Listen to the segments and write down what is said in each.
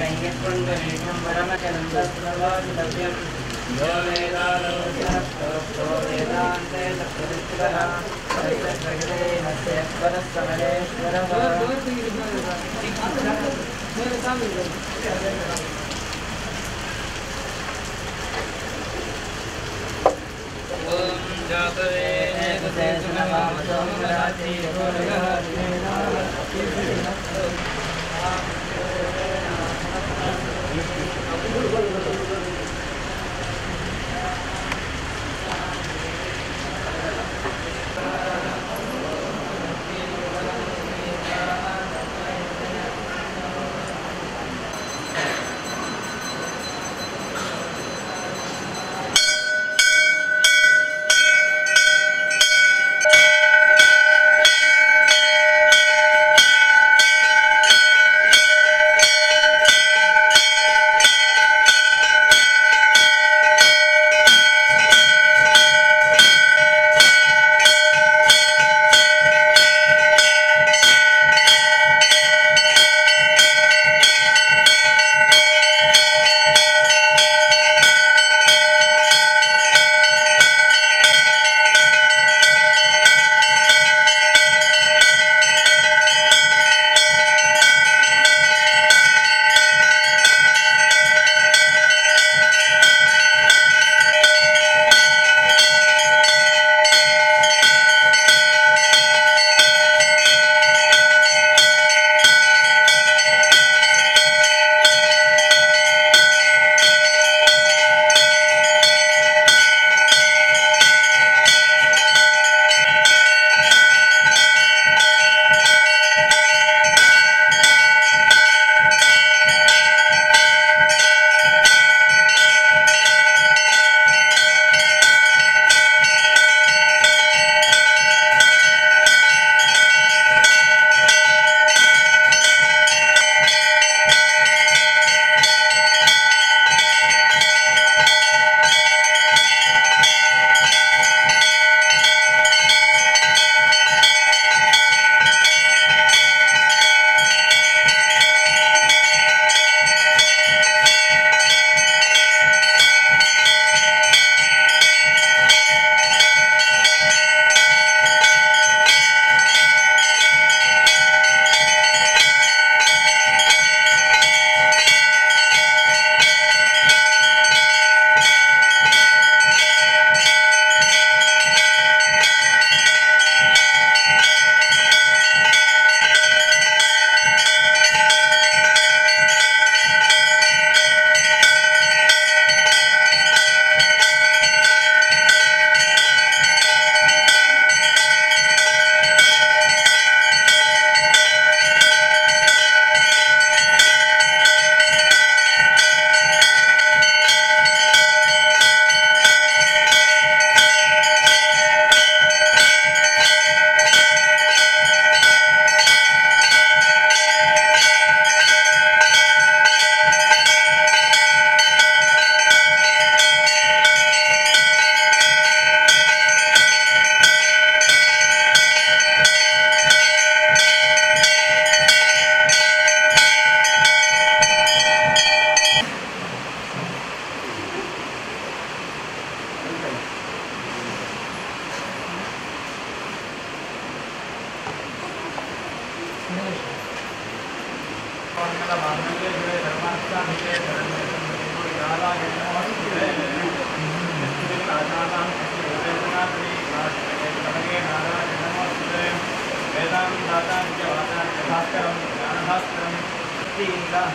संयत्पुण्डरीकं परमचनन्दस्रवादितव्यं यो वेदालोचनस्तोक्तो वेदान्ते तत्त्वदुत्तरः तत्त्वप्रकृतेनस्य परस्समरेश्वरः ॐ जातवेदसे सुनवामसो मराठी योगः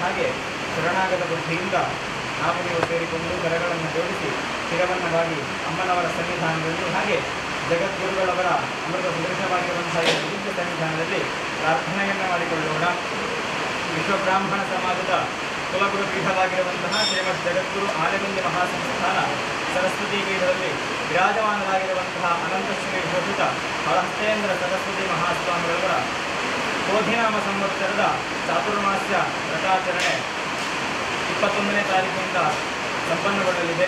ಹಾಗೆ ಶರಣಾಗತ ಬುದ್ಧಿಯಿಂದ ನಾವು ನೀವು ಸೇರಿಕೊಂಡು ಕರಗಳನ್ನು ಜೋಡಿಸಿ ಸ್ಥಿರವನ್ನವಾಗಿ ಅಮ್ಮನವರ ಸನ್ನಿಧಾನದಲ್ಲಿ ಹಾಗೆ ಜಗದ್ಗುರುಗಳವರ ಅಮೃತ ಸುದೃಢವಾಗಿರುವಂತಹ ವಿಶಿಷ್ಟ ಸನ್ನಿಧಾನದಲ್ಲಿ ಪ್ರಾರ್ಥನೆಯನ್ನು ಮಾಡಿಕೊಳ್ಳೋಣ. ವಿಶ್ವಬ್ರಾಹ್ಮಣ ಸಮಾಜದ ಕುಲಗುರು ಪೀಠವಾಗಿರುವಂತಹ ಶ್ರೀಮದ್ ಜಗದ್ಗುರು ಆಲಗುಂದಿ ಮಹಾಸಂಸ್ಥಾನ ಸರಸ್ವತಿ ಪೀಠದಲ್ಲಿ ವಿರಾಜಮಾನರಾಗಿರುವಂತಹ ಅನಂತಶ್ರೀ ಘೋಷಿತ ಹಳಹಸ್ತೇಂದ್ರ ಸರಸ್ವತಿ ಮಹಾಸ್ವಾಮಿಗಳವರ ಕೋಧಿನಾಮ ಸಂವತ್ಸರದ ಚಾತುರ್ಮಾಸ್ಯ ವ್ರತಾಚರಣೆ 21ನೇ ತಾರೀಕಿನಿಂದ ಸಂಪನ್ನಗೊಳ್ಳಲಿದೆ.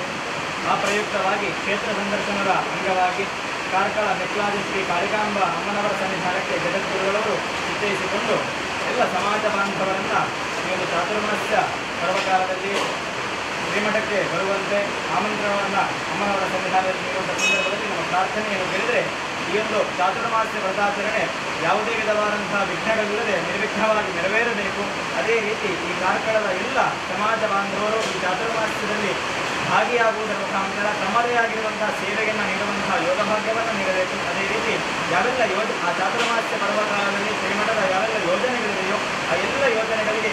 ಆ ಪ್ರಯುಕ್ತವಾಗಿ ಕ್ಷೇತ್ರ ಸಂದರ್ಶನದ ಅಂಗವಾಗಿ ಕಾರ್ಕಳ ಮೆಕ್ಲಾದಿ ಶ್ರೀ ಕಾಳಿಕಾಂಬ ಅಮ್ಮನವರ ಸನ್ನಿಧಾನಕ್ಕೆ ಜಗದ್ಗುರುಗಳವರು ನಿಶ್ಚಯಿಸಿಕೊಂಡು ಎಲ್ಲ ಸಮಾಜ ಬಾಂಧವರನ್ನು ಈ ಒಂದು ಚಾತುರ್ಮಾಸ್ಯ ಪರ್ವಕಾಲದಲ್ಲಿ ಶ್ರೀಮಠಕ್ಕೆ ಬರುವಂತೆ ಆಮಂತ್ರಣವನ್ನು ಅಮ್ಮನವರ ಸನ್ನಿಧಾನದಲ್ಲಿ ನೀಡುವಂಥ ಸಂದರ್ಭದಲ್ಲಿ ನಮ್ಮ ಪ್ರಾರ್ಥನೆಯನ್ನು ಕೇಳಿದರೆ ಈ ಒಂದು ಚಾತುರ್ಮಾಸ್ಯ ವ್ರತಾಚರಣೆ ಯಾವುದೇ ವಿಧವಾದಂತಹ ವಿಘ್ನಗಳಿಲ್ಲದೆ ನಿರ್ವಿಘ್ನವಾಗಿ ನೆರವೇರಬೇಕು. ಅದೇ ರೀತಿ ಈ ಕಾರ್ಕಳದ ಎಲ್ಲ ಸಮಾಜ ಬಾಂಧವರು ಈ ಚಾತುರ್ಮಾಸ್ಯದಲ್ಲಿ ಭಾಗಿಯಾಗುವುದರ ಮುಖಾಂತರ ತಮ್ಮದೇ ಆಗಿರುವಂತಹ ಸೇವೆಯನ್ನು ನೀಡುವಂತಹ ಯೋಗಭಾಗ್ಯವನ್ನು ನೀಡಬೇಕು. ಅದೇ ರೀತಿ ಯಾವೆಲ್ಲ ಆ ಚಾತುರ್ಮಾಸ್ಯ ಪರ್ವಕಾಲದಲ್ಲಿ ಶ್ರೀಮಠದ ಯಾವೆಲ್ಲ ಯೋಜನೆಗಳಿದೆಯೋ ಆ ಎಲ್ಲ ಯೋಜನೆಗಳಿಗೆ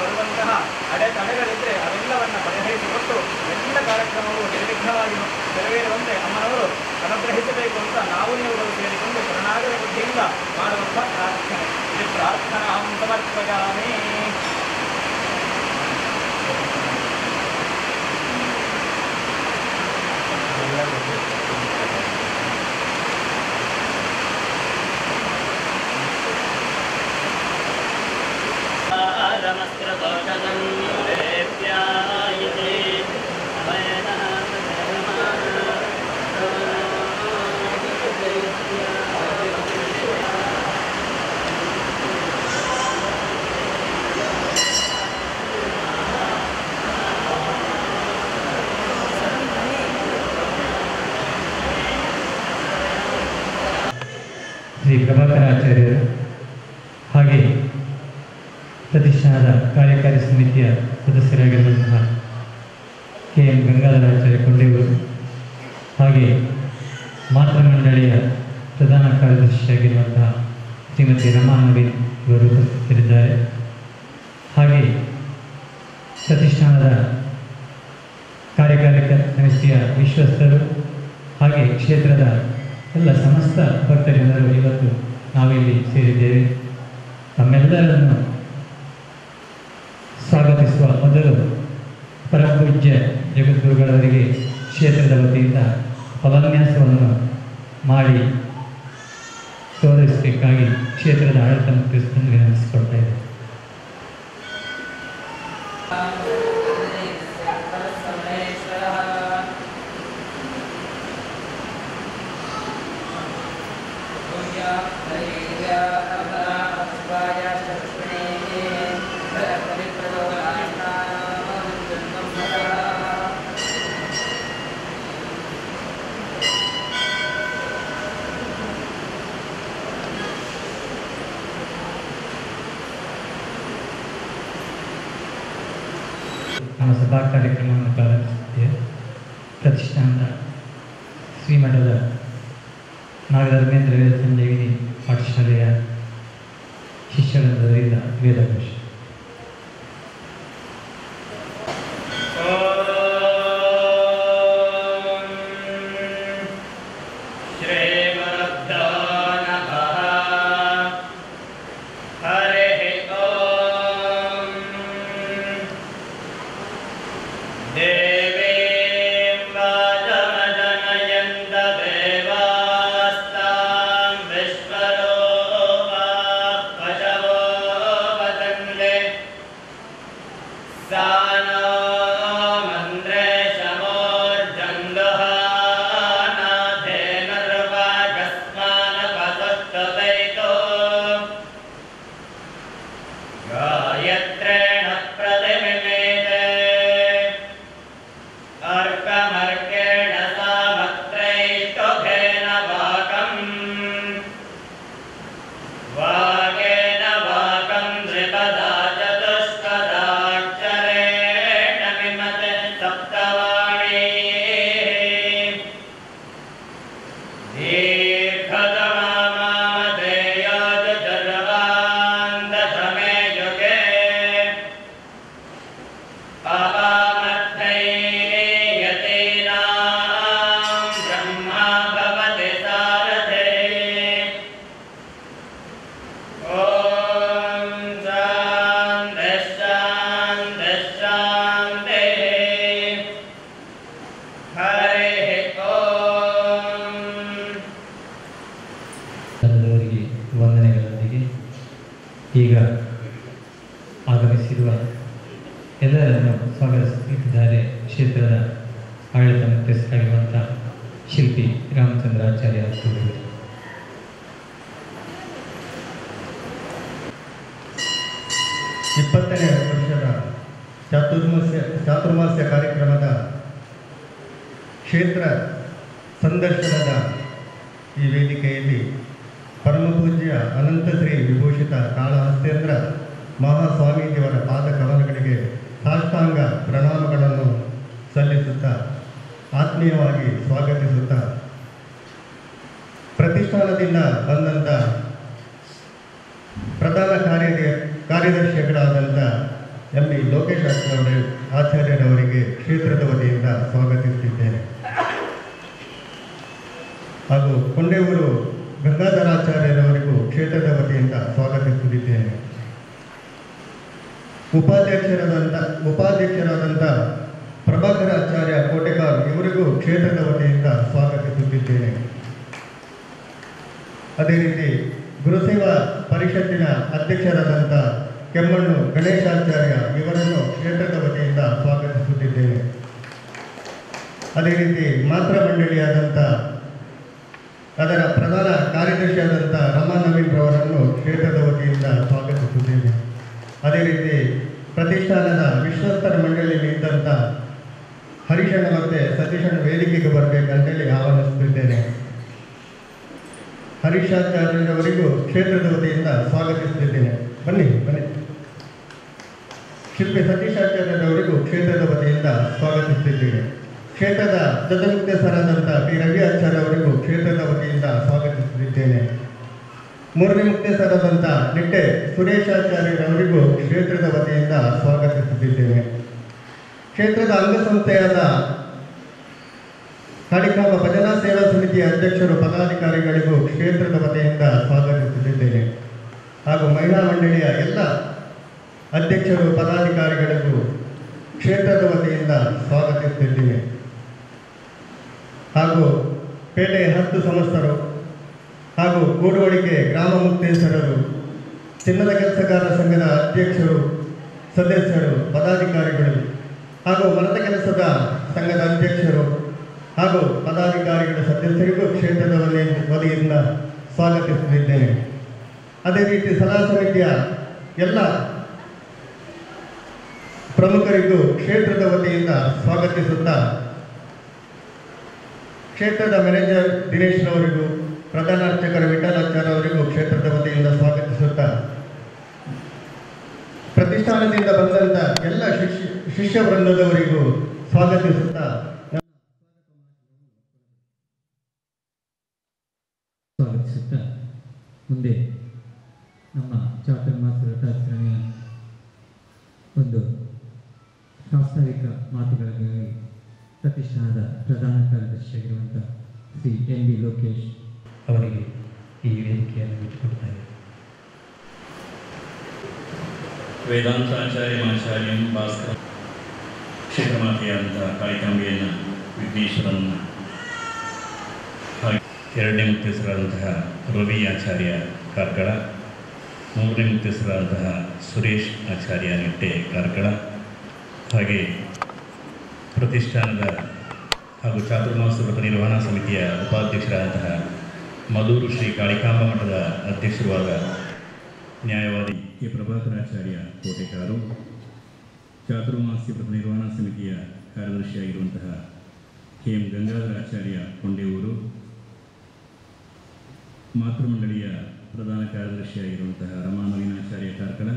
ಬರುವಂತಹ ಅಡೆತಡೆಗಳಿದ್ದರೆ ಅವೆಲ್ಲವನ್ನು ಪರಿಹರಿಸಿಕೊಟ್ಟು ಎಲ್ಲ ಕಾರ್ಯಕ್ರಮವು ನಿರ್ವಿಘ್ನವಾಗಿ ನೆರವೇರುವಂತೆ ಅಮ್ಮನವರು ಅನುಗ್ರಹಿಸಬೇಕು ಅಂತ ನಾವು ನೀವುಗಳು ಸೇರಿಕೊಂಡು ಶರಣಾಗತ ಬುದ್ಧಿಯಿಂದ ಮಾಡುವಂಥ ಪ್ರಾರ್ಥನೆ. ಇದು ಪ್ರಾರ್ಥನಾ ಸಮರ್ಪಯಾಮಿ. ಶ್ರೀ ಪ್ರಭಾಕರಾಚಾರ್ಯರು ಹಾಗೆ ಪ್ರತಿಷ್ಠಾನದ ಕಾರ್ಯಕಾರಿ ಸಮಿತಿಯ ಸದಸ್ಯರಾಗಿರುವಂತಹ KM ಗಂಗಾಧರಾಚಾರ್ಯ ಕೊಂಡೇವರು ಹಾಗೆ ಮಾತೃಮಂಡಳಿಯ ಪ್ರಧಾನ ಕಾರ್ಯದರ್ಶಿಯಾಗಿರುವಂತಹ ಶ್ರೀಮತಿ ರಮಾ ನವೀನ್ ಇವರು ಉಪಸ್ಥಿತರಿದ್ದಾರೆ. ಹಾಗೆ ಪ್ರತಿಷ್ಠಾನದ ಕಾರ್ಯಕಾರಿ ಸಮಿತಿಯ ವಿಶ್ವಸ್ತರು ಹಾಗೆ ಕ್ಷೇತ್ರದ ಎಲ್ಲ ಸಮಸ್ತ ಭಕ್ತರಿಂದಲೂ ಇವತ್ತು ನಾವಿಲ್ಲಿ ಸೇರಿದ್ದೇವೆ. ತಮ್ಮೆಲ್ಲರನ್ನು ಸ್ವಾಗತಿಸುವ ಮೊದಲು ಪರಪೂಜ್ಯ ಜಗದ್ಗುರುಗಳವರಿಗೆ ಕ್ಷೇತ್ರದ ವತಿಯಿಂದ ಪವನ್ಯಾಸವನ್ನು ಮಾಡಿ ತೋರಿಸಬೇಕಾಗಿ ಕ್ಷೇತ್ರದ ಆಡಳಿತ ಮುಖ್ಯಸ್ಥರನ್ನು ವಿನಂತಿಸಿಕೊಳ್ತಾ ಇದ್ದೇವೆ. ನಮ್ಮ ಸಭಾ ಕಾರ್ಯಕ್ರಮವನ್ನು ಪ್ರಾರಂಭಿಸುತ್ತೇವೆ. ಪ್ರತಿಷ್ಠಾನದ ಶ್ರೀಮಠದ ನಾಗಧರ್ಮೇಂದ್ರ ವೇದ ಸಂಜೀವಿನಿ ಪಾಠಶಾಲೆಯ ಶಿಷ್ಯರಿಂದ ವೇದಘೋಷ. ವಂದನೆಗಳೊಂದಿಗೆ ಈಗ ಆಗಮಿಸಿರುವ ಎಲ್ಲರನ್ನು ಸ್ವಾಗತಿಸುತ್ತಿದ್ದಾರೆ ಕ್ಷೇತ್ರದ ಆಡಳಿತ ಮುಖ್ಯಸ್ಥರಾಗಿರುವಂಥ ಶಿಲ್ಪಿ ರಾಮಚಂದ್ರಾಚಾರ್ಯ ಅವರು. 20ನೇ ವರ್ಷದ ಚಾತುರ್ಮಾಸ್ಯ ಕಾರ್ಯಕ್ರಮದ ಕ್ಷೇತ್ರ ಸಂದರ್ಶನದ ಈ ವೇದಿಕೆಯಲ್ಲಿ ಪರಮಪೂಜ್ಯ ಅನಂತಶ್ರೀ ವಿಭೂಷಿತ ಕಾಳಹಸ್ತೇಂದ್ರ ಮಹಾಸ್ವಾಮೀಜಿಯವರ ಪಾದ ಕಮಲಗಳಿಗೆ ಸಾಷ್ಟಾಂಗ ಪ್ರಣಾಮಗಳನ್ನು ಸಲ್ಲಿಸುತ್ತಾ ಆತ್ಮೀಯವಾಗಿ ಸ್ವಾಗತಿಸುತ್ತಾ ಪ್ರತಿಷ್ಠಾನದಿಂದ ಬಂದಂಥ ಪ್ರಧಾನ ಕಾರ್ಯದರ್ಶಿಗಳಾದಂಥ ಎಂ.ಬಿ. ಲೋಕೇಶ್ ಆಚಾರ್ಯರವರಿಗೆ ಕ್ಷೇತ್ರದ ವತಿಯಿಂದ ಸ್ವಾಗತಿಸುತ್ತಿದ್ದೇನೆ. ಹಾಗೂ ಕೊಂಡೇವೂರು ಗಂಗಾಧರಾಚಾರ್ಯರವರಿಗೂ ಕ್ಷೇತ್ರದ ವತಿಯಿಂದ ಸ್ವಾಗತಿಸುತ್ತಿದ್ದೇನೆ. ಉಪಾಧ್ಯಕ್ಷರಾದಂಥ ಪ್ರಭಾಕರಾಚಾರ್ಯ ಕೋಟೆಕಾರ್ ಇವರಿಗೂ ಕ್ಷೇತ್ರದ ವತಿಯಿಂದ ಸ್ವಾಗತಿಸುತ್ತಿದ್ದೇನೆ. ಅದೇ ರೀತಿ ಗುರುಸೇವಾ ಪರಿಷತ್ತಿನ ಅಧ್ಯಕ್ಷರಾದಂಥ ಕೆಮ್ಮಣ್ಣು ಗಣೇಶಾಚಾರ್ಯ ಇವರನ್ನು ಕ್ಷೇತ್ರದ ವತಿಯಿಂದ ಸ್ವಾಗತಿಸುತ್ತಿದ್ದೇನೆ. ಅದೇ ರೀತಿ ಮಾತೃ ಮಂಡಳಿಯಾದಂಥ ಅದರ ಪ್ರಧಾನ ಕಾರ್ಯದರ್ಶಿಯಾದಂಥ ರಮಾ ನವೀನ್ರವರನ್ನು ಕ್ಷೇತ್ರದ ವತಿಯಿಂದ ಸ್ವಾಗತಿಸುತ್ತೇನೆ. ಅದೇ ರೀತಿ ಪ್ರತಿಷ್ಠಾನದ ವಿಶ್ವಸ್ತರ ಮಂಡಳಿಯಲ್ಲಿ ಇದ್ದಂಥ ಹರೀಶಣ್ಣ ಮತ್ತು ಸತೀಶಣ್ಣ ವೇದಿಕೆಗೆ ಬರಬೇಕಂತೇಳಿ ಆಹ್ವಾನಿಸುತ್ತಿದ್ದೇನೆ. ಹರೀಶಾಚಾರ್ಯರವರಿಗೂ ಕ್ಷೇತ್ರದ ವತಿಯಿಂದ ಸ್ವಾಗತಿಸುತ್ತಿದ್ದೇನೆ. ಬನ್ನಿ. ಶಿಲ್ಪಿ ಸತೀಶಾಚಾರ್ಯರವರಿಗೂ ಕ್ಷೇತ್ರದ ವತಿಯಿಂದ ಸ್ವಾಗತಿಸುತ್ತಿದ್ದೇನೆ. ಕ್ಷೇತ್ರದ ಜೊತೆಮುಕ್ತೇಸರಾದಂಥ ಪಿ ರವಿ ಆಚಾರ್ಯವರಿಗೂ ಕ್ಷೇತ್ರದ ವತಿಯಿಂದ ಸ್ವಾಗತಿಸುತ್ತಿದ್ದೇನೆ. ಮೂರನೇ ಮುಕ್ತೇಸರಾದಂಥ ನಿಟ್ಟೆ ಸುರೇಶಾಚಾರ್ಯರವರಿಗೂ ಕ್ಷೇತ್ರದ ವತಿಯಿಂದ ಸ್ವಾಗತಿಸುತ್ತಿದ್ದೇನೆ. ಕ್ಷೇತ್ರದ ಅಂಗಸಂಸ್ಥೆಯಾದ ಕಾಳಿಕಾಂಬ ಭಜನಾ ಸೇವಾ ಸಮಿತಿಯ ಅಧ್ಯಕ್ಷರು ಪದಾಧಿಕಾರಿಗಳಿಗೂ ಕ್ಷೇತ್ರದ ವತಿಯಿಂದ ಸ್ವಾಗತಿಸುತ್ತಿದ್ದೇನೆ. ಹಾಗೂ ಮಹಿಳಾ ಮಂಡಳಿಯ ಎಲ್ಲ ಅಧ್ಯಕ್ಷರು ಪದಾಧಿಕಾರಿಗಳಿಗೂ ಕ್ಷೇತ್ರದ ವತಿಯಿಂದ ಸ್ವಾಗತಿಸುತ್ತಿದ್ದೇನೆ. ಹಾಗೂ ಪೇಟೆ 10 ಸಂಸ್ಥರು ಹಾಗೂ ಗೂಡುವಳಿಕೆ ಗ್ರಾಮ ಮುಕ್ತೇಶ್ವರರು, ಚಿನ್ನದ ಕೆಲಸಗಾರ ಸಂಘದ ಅಧ್ಯಕ್ಷರು, ಸದಸ್ಯರು, ಪದಾಧಿಕಾರಿಗಳು ಹಾಗೂ ಮರದ ಕೆಲಸದ ಸಂಘದ ಅಧ್ಯಕ್ಷರು ಹಾಗೂ ಪದಾಧಿಕಾರಿಗಳ ಸದಸ್ಯರಿಗೂ ಕ್ಷೇತ್ರದ ವತಿಯಿಂದ ಸ್ವಾಗತಿಸುತ್ತಿದ್ದೇನೆ. ಅದೇ ರೀತಿ ಸಲಹಾ ಸಮಿತಿಯ ಎಲ್ಲ ಪ್ರಮುಖರಿಗೂ ಕ್ಷೇತ್ರದ ವತಿಯಿಂದ ಸ್ವಾಗತಿಸುತ್ತಾ ಕ್ಷೇತ್ರದ ಮ್ಯಾನೇಜರ್ ದಿನೇಶ್ರವರಿಗೂ ಪ್ರಧಾನ ಅರ್ಚಕರ ವಿಠಲಾಚಾರ್ಯ ಅವರಿಗೂ ಕ್ಷೇತ್ರದ ವತಿಯಿಂದ ಸ್ವಾಗತಿಸುತ್ತಾ ಪ್ರತಿಷ್ಠಾನದಿಂದ ಬಂದಂಥ ಎಲ್ಲ ಶಿಷ್ಯ ವೃಂದದವರಿಗೂ ಸ್ವಾಗತಿಸುತ್ತಾ ಮುಂದೆ ನಮ್ಮ ಚಾತುರ್ಮಾಸ ವ್ರತಾಚರಣೆಯ ಒಂದು ಪ್ರಾಸ್ತಾವಿಕ ಮಾತುಗಳಿಗಾಗಿ ಪ್ರತಿಷ್ಠಾನದ ಪ್ರಧಾನ ಕಾರ್ಯದರ್ಶಿಯಾಗಿರುವಂಥ ಶ್ರೀ ಎಂ.ಬಿ. ಲೋಕೇಶ್ ಅವರಿಗೆ ಈ ವೇದಿಕೆಯನ್ನು ಬಿಟ್ಟುಕೊಡ್ತಾರೆ. ವೇದಾಂತಾಚಾರ್ಯಮಾಚಾರ್ಯಂ ಭಾಸ್ಕರ ಕ್ಷೇತ್ರಮಾತೆಯಾದಂಥ ಕಾಳಿಕಾಂಬೆಯನ್ನು ವಿಘ್ನೇಶ್ವರನ್ನು ಹಾಗೆ 2ನೇ ಮುಕ್ತೇಸರಾದಂತಹ ರವಿ ಆಚಾರ್ಯ ಕಾರ್ಕಳ, 3ನೇ ಮುಕ್ತೇಸರಾದಂತಹ ಸುರೇಶ್ ಆಚಾರ್ಯ ನಿಟ್ಟೆ ಕಾರ್ಕಳ, ಹಾಗೆ ಪ್ರತಿಷ್ಠಾನದ ಹಾಗೂ ಚಾತುರ್ಮಾಸ ವ್ರತ ನಿರ್ವಹಣಾ ಸಮಿತಿಯ ಉಪಾಧ್ಯಕ್ಷರಾದಂತಹ ಮಧೂರು ಶ್ರೀ ಕಾಳಿಕಾಂಬ ಮಠದ ಅಧ್ಯಕ್ಷರಾದ ನ್ಯಾಯವಾದಿ ಕೆ ಪ್ರಭಾಕರಾಚಾರ್ಯ ಕೋಟೆಕಾರು, ಚಾತುರ್ಮಾಸ್ಯ ವ್ರತ ನಿರ್ವಹಣಾ ಸಮಿತಿಯ ಕಾರ್ಯದರ್ಶಿಯಾಗಿರುವಂತಹ ಕೆ.ಎಂ. ಗಂಗಾಧರಾಚಾರ್ಯ ಕೊಂಡೇವೂರು, ಮಾತೃಮಂಡಳಿಯ ಪ್ರಧಾನ ಕಾರ್ಯದರ್ಶಿಯಾಗಿರುವಂತಹ ರಮಾ ನವೀನಾಚಾರ್ಯ ಕಾರ್ಕಳ,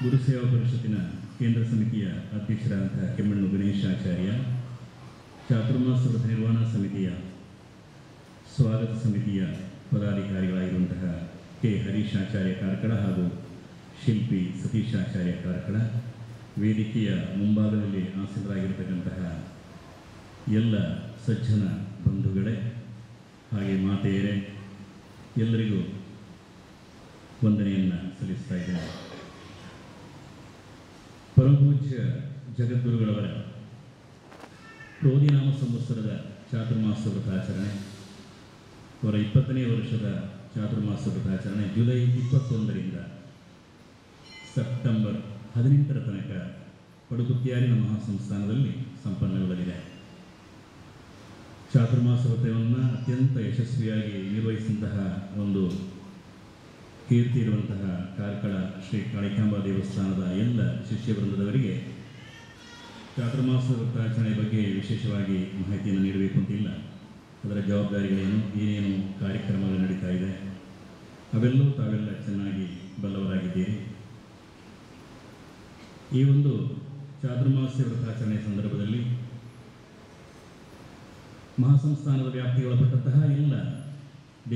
ಗುರುಸೇವಾ ಪರಿಷತ್ತಿನ ಕೇಂದ್ರ ಸಮಿತಿಯ ಅಧ್ಯಕ್ಷರಾದಂತಹ ಕೆಮ್ಮಣ್ಣು ಗಣೇಶಾಚಾರ್ಯ, ಚಾತುರ್ಮಾಸ ವ್ರತ ನಿರ್ವಹಣಾ ಸಮಿತಿಯ ಸ್ವಾಗತ ಸಮಿತಿಯ ಪದಾಧಿಕಾರಿಗಳಾಗಿರುವಂತಹ ಕೆ. ಹರೀಶಾಚಾರ್ಯ ಕಾರ್ಕಳ ಹಾಗೂ ಶಿಲ್ಪಿ ಸತೀಶಾಚಾರ್ಯ ಕಾರ್ಕಳ, ವೇದಿಕೆಯ ಮುಂಭಾಗದಲ್ಲಿ ಆಸೀನರಾಗಿರ್ತಕ್ಕಂತಹ ಎಲ್ಲ ಸಜ್ಜನ ಬಂಧುಗಳೇ ಹಾಗೆ ಮಾತೆಯರೇ, ಎಲ್ಲರಿಗೂ ವಂದನೆಯನ್ನು ಸಲ್ಲಿಸ್ತಾ ಇದ್ದೇನೆ. ಪರಮಪೂಜ್ಯ ಜಗದ್ಗುರುಗಳವರ ಕ್ರೋಧಿನಾಮ ಸಂವತ್ಸರದ ಚಾತುರ್ಮಾಸ ವ್ರತಾಚರಣೆ, ಅವರ 20ನೇ ವರ್ಷದ ಚಾತುರ್ಮಾಸ ವ್ರತಾಚರಣೆ ಜುಲೈ 21ರಿಂದ ಸೆಪ್ಟೆಂಬರ್ 18ರ ತನಕ ಪಡುಗುತ್ತಿಯಾರಿನ ಮಹಾಸಂಸ್ಥಾನದಲ್ಲಿ ಸಂಪನ್ನಗೊಳ್ಳಲಿದೆ. ಚಾತುರ್ಮಾಸ ವ್ರತವನ್ನು ಅತ್ಯಂತ ಯಶಸ್ವಿಯಾಗಿ ನಿರ್ವಹಿಸಿದಂತಹ ಒಂದು ಕೀರ್ತಿ ಇರುವಂತಹ ಕಾರ್ಕಳ ಶ್ರೀ ಕಾಳಿಕಾಂಬಾ ದೇವಸ್ಥಾನದ ಎಲ್ಲ ಶಿಷ್ಯ ವೃಂದದವರಿಗೆ ಚಾತುರ್ಮಾಸ ವ್ರತಾಚರಣೆ ಬಗ್ಗೆ ವಿಶೇಷವಾಗಿ ಮಾಹಿತಿಯನ್ನು ನೀಡಬೇಕು ಅಂತಿಲ್ಲ. ಅದರ ಜವಾಬ್ದಾರಿಗಳೇನು, ಏನೇನು ಕಾರ್ಯಕ್ರಮಗಳು ನಡೀತಾ ಇದೆ ಅವೆಲ್ಲವೂ ತಾವೆಲ್ಲ ಚೆನ್ನಾಗಿ ಬಲ್ಲವರಾಗಿದ್ದೀರಿ. ಈ ಒಂದು ಚಾತುರ್ಮಾಸ್ಯ ವ್ರತಾಚರಣೆ ಸಂದರ್ಭದಲ್ಲಿ ಮಹಾಸಂಸ್ಥಾನದ ವ್ಯಾಪ್ತಿಗೆ ಒಳಪಟ್ಟಂತಹ ಎಲ್ಲ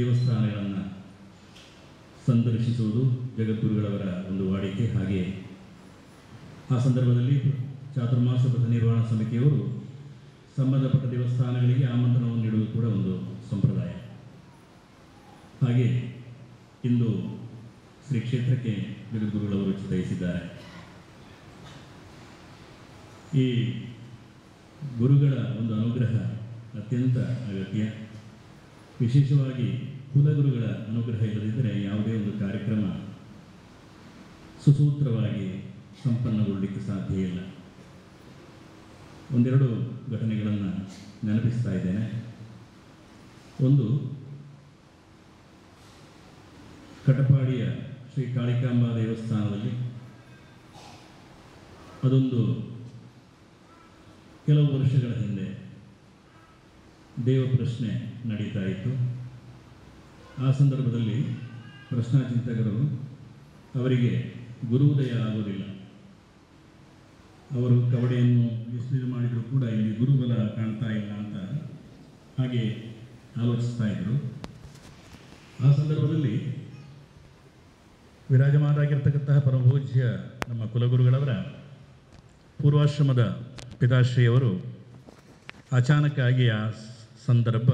ದೇವಸ್ಥಾನಗಳನ್ನು ಸಂದರ್ಶಿಸುವುದು ಜಗದ್ಗುರುಗಳವರ ಒಂದು ವಾಡಿಕೆ. ಹಾಗೆ ಆ ಸಂದರ್ಭದಲ್ಲಿ ಚಾತುರ್ಮಾಸ ವ್ರತ ನಿರ್ವಹಣಾ ಸಮಿತಿಯವರು ಸಂಬಂಧಪಟ್ಟ ದೇವಸ್ಥಾನಗಳಿಗೆ ಆಮಂತ್ರಣವನ್ನು ನೀಡುವುದು ಕೂಡ ಒಂದು ಸಂಪ್ರದಾಯ. ಹಾಗೆ ಇಂದು ಶ್ರೀ ಕ್ಷೇತ್ರಕ್ಕೆ ಜಗದ್ಗುರುಗಳವರು ಚಿತ್ತೈಸಿದ್ದಾರೆ. ಈ ಗುರುಗಳ ಒಂದು ಅನುಗ್ರಹ ಅತ್ಯಂತ ಅಗತ್ಯ. ವಿಶೇಷವಾಗಿ ಕುಲಗುರುಗಳ ಅನುಗ್ರಹ ಇಲ್ಲದಿದ್ದರೆ ಯಾವುದೇ ಒಂದು ಕಾರ್ಯಕ್ರಮ ಸುಸೂತ್ರವಾಗಿ ಸಂಪನ್ನಗೊಳ್ಳಲಿಕ್ಕೆ ಸಾಧ್ಯ ಇಲ್ಲ. ಒಂದೆರಡು ಘಟನೆಗಳನ್ನು ನೆನಪಿಸ್ತಾ ಇದ್ದೇನೆ. ಒಂದು, ಕಟಪಾಡಿಯ ಶ್ರೀ ಕಾಳಿಕಾಂಬಾ ದೇವಸ್ಥಾನದಲ್ಲಿ ಅದೊಂದು ಕೆಲವು ವರ್ಷಗಳ ಹಿಂದೆ ದೇವ ಪ್ರಶ್ನೆ ನಡೀತಾ ಇತ್ತು. ಆ ಸಂದರ್ಭದಲ್ಲಿ ಪ್ರಶ್ನಾಚಿಂತಕರು ಅವರಿಗೆ ಗುರುವುದಯ ಆಗೋದಿಲ್ಲ, ಅವರು ಕವಡೆಯನ್ನು ಎಷ್ಟು ಮಾಡಿದರೂ ಕೂಡ ಇಲ್ಲಿ ಗುರುಬಲ ಕಾಣ್ತಾ ಇಲ್ಲ ಅಂತ ಹಾಗೆ ಆಲೋಚಿಸ್ತಾ ಇದ್ದರು. ಆ ಸಂದರ್ಭದಲ್ಲಿ ವಿರಾಜಮಾನಾಗಿರ್ತಕ್ಕಂತಹ ಪರಮಪೂಜ್ಯ ನಮ್ಮ ಕುಲಗುರುಗಳವರ ಪೂರ್ವಾಶ್ರಮದ ಪಿತಾಶ್ರೀಯವರು ಅಚಾನಕ್ಕಾಗಿ ಆ ಸಂದರ್ಭ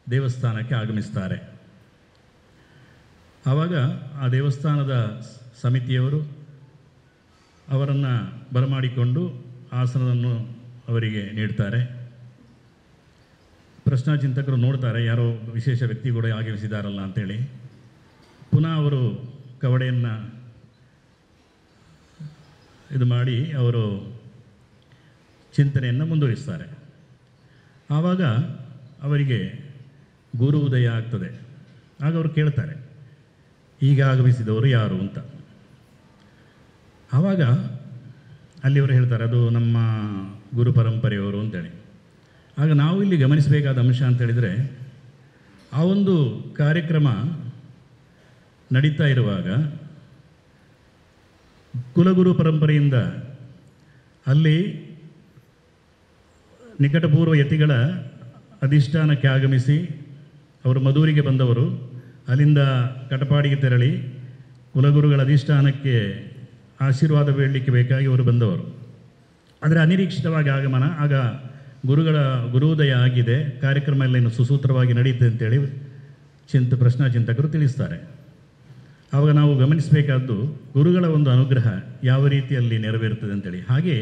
ದೇವಸ್ಥಾನಕ್ಕೆ ಆಗಮಿಸ್ತಾರೆ. ಆವಾಗ ಆ ದೇವಸ್ಥಾನದ ಸಮಿತಿಯವರು ಅವರನ್ನು ಬರಮಾಡಿಕೊಂಡು ಆಸನವನ್ನು ಅವರಿಗೆ ನೀಡ್ತಾರೆ. ಪ್ರಶ್ನಾಚಿಂತಕರು ನೋಡ್ತಾರೆ, ಯಾರೋ ವಿಶೇಷ ವ್ಯಕ್ತಿ ಕೂಡ ಆಗಮಿಸಿದಾರಲ್ಲ ಅಂತೇಳಿ ಪುನಃ ಅವರು ಕವಡೆಯನ್ನು ಇದು ಮಾಡಿ ಅವರು ಚಿಂತನೆಯನ್ನು ಮುಂದುವರಿಸ್ತಾರೆ. ಆವಾಗ ಅವರಿಗೆ ಗುರು ಉದಯ ಆಗ್ತದೆ. ಆಗ ಅವರು ಕೇಳ್ತಾರೆ, ಈಗ ಆಗಮಿಸಿದವರು ಯಾರು ಅಂತ. ಆವಾಗ ಅಲ್ಲಿವರು ಹೇಳ್ತಾರೆ, ಅದು ನಮ್ಮ ಗುರು ಪರಂಪರೆಯವರು ಅಂತೇಳಿ. ಆಗ ನಾವು ಇಲ್ಲಿ ಗಮನಿಸಬೇಕಾದ ಅಂಶ ಅಂತ ಹೇಳಿದರೆ, ಆ ಒಂದು ಕಾರ್ಯಕ್ರಮ ನಡೀತಾ ಇರುವಾಗ ಕುಲಗುರು ಪರಂಪರೆಯಿಂದ ಅಲ್ಲಿ ನಿಕಟಪೂರ್ವ ಯತಿಗಳ ಅಧಿಷ್ಠಾನಕ್ಕೆ ಆಗಮಿಸಿ ಅವರು ಮಧೂರಿಗೆ ಬಂದವರು, ಅಲ್ಲಿಂದ ಕಟಪಾಡಿಗೆ ತೆರಳಿ ಕುಲಗುರುಗಳ ಅಧಿಷ್ಠಾನಕ್ಕೆ ಆಶೀರ್ವಾದ ಬೇಡಲಿಕ್ಕೆ ಬೇಕಾಗಿ ಅವರು ಬಂದವರು. ಆದರೆ ಅನಿರೀಕ್ಷಿತವಾಗಿ ಆಗಮನ, ಆಗ ಗುರುದಯ ಆಗಿದೆ, ಕಾರ್ಯಕ್ರಮ ಎಲ್ಲ ಇನ್ನು ಸುಸೂತ್ರವಾಗಿ ನಡೆಯುತ್ತೆ ಅಂತೇಳಿ ಪ್ರಶ್ನಾಚಿಂತಕರು ತಿಳಿಸ್ತಾರೆ. ಆವಾಗ ನಾವು ಗಮನಿಸಬೇಕಾದ್ದು ಗುರುಗಳ ಒಂದು ಅನುಗ್ರಹ ಯಾವ ರೀತಿಯಲ್ಲಿ ನೆರವೇರುತ್ತದೆ ಅಂತೇಳಿ. ಹಾಗೆ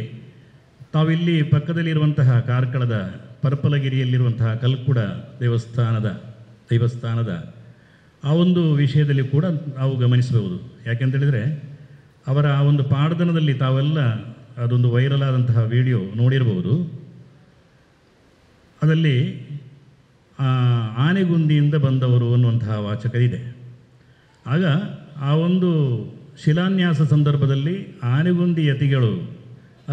ತಾವಿಲ್ಲಿ ಪಕ್ಕದಲ್ಲಿರುವಂತಹ ಕಾರ್ಕಳದ ಪರ್ಪಲಗಿರಿಯಲ್ಲಿರುವಂತಹ ಕಲ್ಕುಡ ದೇವಸ್ಥಾನದ ಆ ಒಂದು ವಿಷಯದಲ್ಲಿ ಕೂಡ ನಾವು ಗಮನಿಸಬಹುದು. ಯಾಕೆಂತೇಳಿದರೆ ಅವರ ಆ ಒಂದು ಪಾಡ್ದನದಲ್ಲಿ ತಾವೆಲ್ಲ ಅದೊಂದು ವೈರಲ್ ಆದಂತಹ ವಿಡಿಯೋ ನೋಡಿರಬಹುದು. ಅದರಲ್ಲಿ ಆನೆಗುಂದಿಯಿಂದ ಬಂದವರು ಅನ್ನುವಂತಹ ವಾಚಕವಿದೆ. ಆಗ ಆ ಒಂದು ಶಿಲಾನ್ಯಾಸ ಸಂದರ್ಭದಲ್ಲಿ ಆನೆಗುಂದಿ ಯತಿಗಳು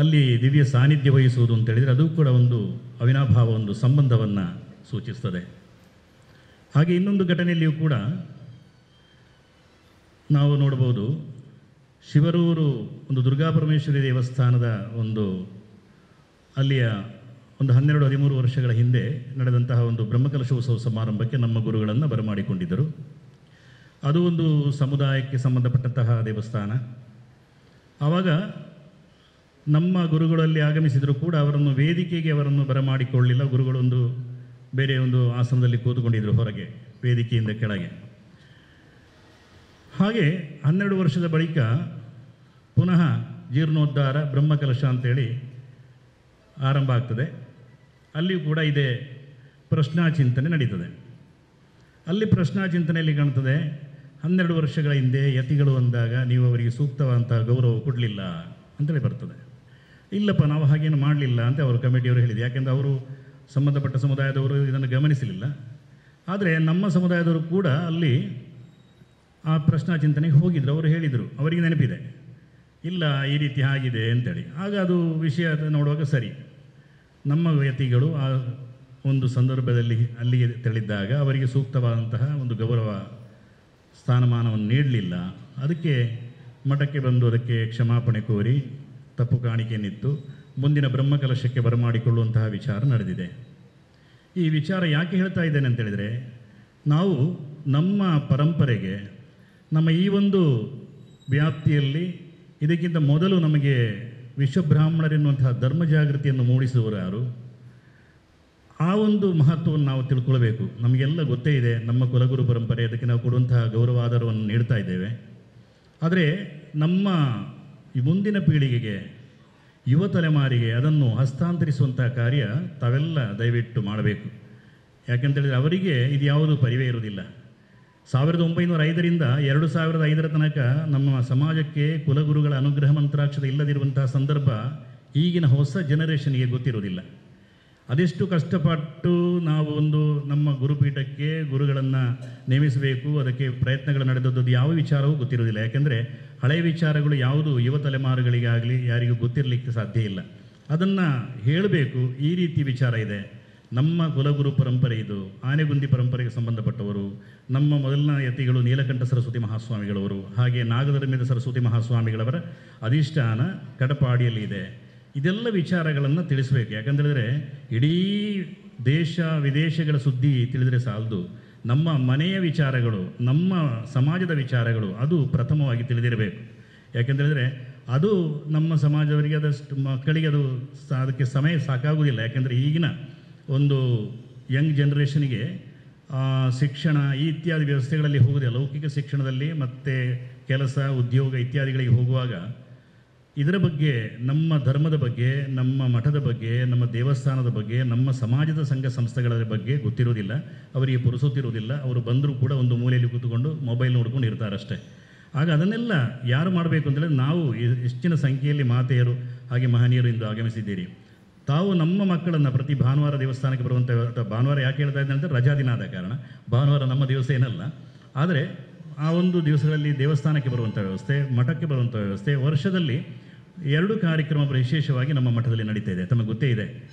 ಅಲ್ಲಿ ದಿವ್ಯ ಸಾನ್ನಿಧ್ಯ ವಹಿಸುವುದು ಅಂತೇಳಿದರೆ ಅದು ಕೂಡ ಒಂದು ಅವಿನಾಭಾವ ಒಂದು ಸಂಬಂಧವನ್ನು ಸೂಚಿಸ್ತದೆ. ಹಾಗೆ ಇನ್ನೊಂದು ಘಟನೆಯಲ್ಲಿಯೂ ಕೂಡ ನಾವು ನೋಡ್ಬೋದು. ಶಿವರೂರು ಒಂದು ದುರ್ಗಾಪರಮೇಶ್ವರಿ ದೇವಸ್ಥಾನದ ಒಂದು ಅಲ್ಲಿಯ ಒಂದು 12-13 ವರ್ಷಗಳ ಹಿಂದೆ ನಡೆದಂತಹ ಒಂದು ಬ್ರಹ್ಮಕಲಶೋತ್ಸವ ಸಮಾರಂಭಕ್ಕೆ ನಮ್ಮ ಗುರುಗಳನ್ನು ಬರಮಾಡಿಕೊಂಡಿದ್ದರು. ಅದು ಒಂದು ಸಮುದಾಯಕ್ಕೆ ಸಂಬಂಧಪಟ್ಟಂತಹ ದೇವಸ್ಥಾನ. ಆವಾಗ ನಮ್ಮ ಗುರುಗಳಲ್ಲಿ ಆಗಮಿಸಿದರೂ ಕೂಡ ಅವರನ್ನು ವೇದಿಕೆಗೆ ಬರಮಾಡಿಕೊಳ್ಳಲಿಲ್ಲ. ಗುರುಗಳೊಂದು ಬೇರೆ ಒಂದು ಆಸನದಲ್ಲಿ ಕೂತುಕೊಂಡಿದ್ದರು ಹೊರಗೆ, ವೇದಿಕೆಯಿಂದ ಕೆಳಗೆ. ಹಾಗೆ 12 ವರ್ಷದ ಬಳಿಕ ಪುನಃ ಜೀರ್ಣೋದ್ಧಾರ ಬ್ರಹ್ಮಕಲಶ ಅಂತೇಳಿ ಆರಂಭ ಆಗ್ತದೆ. ಅಲ್ಲಿಯೂ ಕೂಡ ಇದೇ ಪ್ರಶ್ನಾಚಿಂತನೆ ನಡೀತದೆ. ಅಲ್ಲಿ ಪ್ರಶ್ನಾಚಿಂತನೆಯಲ್ಲಿ ಕಾಣ್ತದೆ, 12 ವರ್ಷಗಳ ಹಿಂದೆ ಯತಿಗಳು ಅಂದಾಗ ನೀವು ಅವರಿಗೆ ಸೂಕ್ತವಾದಂಥ ಗೌರವ ಕೊಡಲಿಲ್ಲ ಅಂತೇಳಿ ಬರ್ತದೆ. ಇಲ್ಲಪ್ಪ, ನಾವು ಹಾಗೇನು ಮಾಡಲಿಲ್ಲ ಅಂತ ಅವರು ಕಮಿಟಿಯವರು ಹೇಳಿದೆ. ಯಾಕೆಂದರೆ ಅವರು ಸಂಬಂಧಪಟ್ಟ ಸಮುದಾಯದವರು ಇದನ್ನು ಗಮನಿಸಲಿಲ್ಲ. ಆದರೆ ನಮ್ಮ ಸಮುದಾಯದವರು ಕೂಡ ಅಲ್ಲಿ ಆ ಪ್ರಶ್ನಾ ಚಿಂತನೆಗೆ ಹೋಗಿದ್ರು. ಅವರು ಹೇಳಿದರು, ಅವರಿಗೆ ನೆನಪಿದೆ, ಇಲ್ಲ ಈ ರೀತಿ ಆಗಿದೆ ಅಂತೇಳಿ. ಆಗ ಅದು ವಿಷಯ ನೋಡುವಾಗ ಸರಿ, ನಮ್ಮ ಯತಿಗಳು ಆ ಒಂದು ಸಂದರ್ಭದಲ್ಲಿ ಅಲ್ಲಿಗೆ ತೆರಳಿದ್ದಾಗ ಅವರಿಗೆ ಸೂಕ್ತವಾದಂತಹ ಒಂದು ಗೌರವ ಸ್ಥಾನಮಾನವನ್ನು ನೀಡಲಿಲ್ಲ. ಅದಕ್ಕೆ ಮಠಕ್ಕೆ ಬಂದು ಅದಕ್ಕೆ ಕ್ಷಮಾಪಣೆ ಕೋರಿ ತಪ್ಪು ಕಾಣಿಕೆಯನ್ನಿತ್ತು ಮುಂದಿನ ಬ್ರಹ್ಮಕಲಶಕ್ಕೆ ಬರಮಾಡಿಕೊಳ್ಳುವಂತಹ ವಿಚಾರ ನಡೆದಿದೆ. ಈ ವಿಚಾರ ಯಾಕೆ ಹೇಳ್ತಾ ಇದ್ದೇನೆ ಅಂತೇಳಿದರೆ, ನಾವು ನಮ್ಮ ಪರಂಪರೆಗೆ, ನಮ್ಮ ಈ ಒಂದು ವ್ಯಾಪ್ತಿಯಲ್ಲಿ ಇದಕ್ಕಿಂತ ಮೊದಲು ನಮಗೆ ವಿಶ್ವಬ್ರಾಹ್ಮಣರೆನ್ನುವಂತಹ ಧರ್ಮ ಜಾಗೃತಿಯನ್ನು ಮೂಡಿಸುವವರು ಯಾರು? ಆ ಒಂದು ಮಹತ್ವವನ್ನು ನಾವು ತಿಳ್ಕೊಳ್ಬೇಕು. ನಮಗೆಲ್ಲ ಗೊತ್ತೇ ಇದೆ, ನಮ್ಮ ಕುಲಗುರು ಪರಂಪರೆ, ಅದಕ್ಕೆ ನಾವು ಕೊಡುವಂತಹ ಗೌರವ ಆಧಾರವನ್ನು ನೀಡ್ತಾ ಇದ್ದೇವೆ. ಆದರೆ ನಮ್ಮ ಈ ಮುಂದಿನ ಪೀಳಿಗೆಗೆ, ಯುವ ತಲೆಮಾರಿಗೆ ಅದನ್ನು ಹಸ್ತಾಂತರಿಸುವಂಥ ಕಾರ್ಯ ತಾವೆಲ್ಲ ದಯವಿಟ್ಟು ಮಾಡಬೇಕು. ಯಾಕೆಂತೇಳಿದರೆ ಅವರಿಗೆ ಇದು ಯಾವುದೂ ಪರಿವೇ ಇರುವುದಿಲ್ಲ. 1905ರಿಂದ 2005 ತನಕ ನಮ್ಮ ಸಮಾಜಕ್ಕೆ ಕುಲಗುರುಗಳ ಅನುಗ್ರಹ ಮಂತ್ರಾಕ್ಷರ ಇಲ್ಲದಿರುವಂತಹ ಸಂದರ್ಭ ಈಗಿನ ಹೊಸ ಜನರೇಷನ್ಗೆ ಗೊತ್ತಿರೋದಿಲ್ಲ. ಅದೆಷ್ಟು ಕಷ್ಟಪಟ್ಟು ನಾವು ಒಂದು ನಮ್ಮ ಗುರುಪೀಠಕ್ಕೆ ಗುರುಗಳನ್ನು ನೇಮಿಸಬೇಕು, ಅದಕ್ಕೆ ಪ್ರಯತ್ನಗಳು ನಡೆದದ್ದು ಯಾವ ವಿಚಾರವೂ ಗೊತ್ತಿರೋದಿಲ್ಲ. ಯಾಕೆಂದರೆ ಹಳೆಯ ವಿಚಾರಗಳು ಯಾವುದು ಯುವ ತಲೆಮಾರುಗಳಿಗಾಗಲಿ ಯಾರಿಗೂ ಗೊತ್ತಿರಲಿಕ್ಕೆ ಸಾಧ್ಯ ಇಲ್ಲ. ಅದನ್ನು ಹೇಳಬೇಕು. ಈ ರೀತಿ ವಿಚಾರ ಇದೆ, ನಮ್ಮ ಕುಲಗುರು ಪರಂಪರೆ ಇದು, ಆನೆಗುಂದಿ ಪರಂಪರೆಗೆ ಸಂಬಂಧಪಟ್ಟವರು. ನಮ್ಮ ಮೊದಲನ ಯತಿಗಳು ನೀಲಕಂಠ ಸರಸ್ವತಿ ಮಹಾಸ್ವಾಮಿಗಳವರು, ಹಾಗೆ ನಾಗಧರ್ಮದ ಸರಸ್ವತಿ ಮಹಾಸ್ವಾಮಿಗಳವರ ಅಧಿಷ್ಠಾನ ಕಡಪಾಡಿಯಲ್ಲಿ ಇದೆ. ಇದೆಲ್ಲ ವಿಚಾರಗಳನ್ನು ತಿಳಿಸಬೇಕು. ಯಾಕಂತೇಳಿದರೆ ಇಡೀ ದೇಶ ವಿದೇಶಗಳ ಸುದ್ದಿ ತಿಳಿದರೆ ಸಾಲದು, ನಮ್ಮ ಮನೆಯ ವಿಚಾರಗಳು, ನಮ್ಮ ಸಮಾಜದ ವಿಚಾರಗಳು ಅದು ಪ್ರಥಮವಾಗಿ ತಿಳಿದಿರಬೇಕು. ಯಾಕೆಂತೇಳಿದರೆ ಅದು ನಮ್ಮ ಸಮಾಜವರಿಗೆ ಅದಷ್ಟು ಮಕ್ಕಳಿಗೆ ಅದಕ್ಕೆ ಸಮಯ ಸಾಕಾಗುವುದಿಲ್ಲ. ಯಾಕೆಂದರೆ ಈಗಿನ ಒಂದು ಯಂಗ್ ಜನ್ರೇಷನಿಗೆ ಶಿಕ್ಷಣ ಈ ಇತ್ಯಾದಿ ವ್ಯವಸ್ಥೆಗಳಲ್ಲಿ ಹೋಗುವುದಿಲ್ಲ. ಲೌಕಿಕ ಶಿಕ್ಷಣದಲ್ಲಿ ಮತ್ತು ಕೆಲಸ ಉದ್ಯೋಗ ಇತ್ಯಾದಿಗಳಿಗೆ ಹೋಗುವಾಗ ಇದರ ಬಗ್ಗೆ, ನಮ್ಮ ಧರ್ಮದ ಬಗ್ಗೆ, ನಮ್ಮ ಮಠದ ಬಗ್ಗೆ, ನಮ್ಮ ದೇವಸ್ಥಾನದ ಬಗ್ಗೆ, ನಮ್ಮ ಸಮಾಜದ ಸಂಘ ಸಂಸ್ಥೆಗಳ ಬಗ್ಗೆ ಗೊತ್ತಿರೋದಿಲ್ಲ. ಅವರಿಗೆ ಪುರುಸೊತ್ತಿರುವುದಿಲ್ಲ. ಅವರು ಬಂದರೂ ಕೂಡ ಒಂದು ಮೂಲೆಯಲ್ಲಿ ಕೂತ್ಕೊಂಡು ಮೊಬೈಲ್ ನೋಡ್ಕೊಂಡು ಇರ್ತಾರಷ್ಟೇ. ಆಗ ಅದನ್ನೆಲ್ಲ ಯಾರು ಮಾಡಬೇಕು ಅಂತೇಳಿದ್ರೆ, ನಾವು ಹೆಚ್ಚಿನ ಸಂಖ್ಯೆಯಲ್ಲಿ ಮಾತೆಯರು ಹಾಗೆ ಮಹನೀಯರು ಇಂದು ಆಗಮಿಸಿದ್ದೀರಿ. ತಾವು ನಮ್ಮ ಮಕ್ಕಳನ್ನು ಪ್ರತಿ ಭಾನುವಾರ ದೇವಸ್ಥಾನಕ್ಕೆ ಬರುವಂಥ, ಭಾನುವಾರ ಯಾಕೆ ಹೇಳ್ತಾ ಇದ್ದೇನೆ ಅಂದರೆ ರಜಾ ದಿನ ಆದ ಕಾರಣ, ಭಾನುವಾರ ನಮ್ಮ ದಿವಸ ಏನಲ್ಲ. ಆದರೆ ಆ ಒಂದು ದಿವಸಗಳಲ್ಲಿ ದೇವಸ್ಥಾನಕ್ಕೆ ಬರುವಂಥ ವ್ಯವಸ್ಥೆ, ಮಠಕ್ಕೆ ಬರುವಂಥ ವ್ಯವಸ್ಥೆ, ವರ್ಷದಲ್ಲಿ 2 ಕಾರ್ಯಕ್ರಮ ವಿಶೇಷವಾಗಿ ನಮ್ಮ ಮಠದಲ್ಲಿ ನಡೀತಾ ಇದೆ. ತಮಗೆ ಗೊತ್ತೇ ಇದೆ,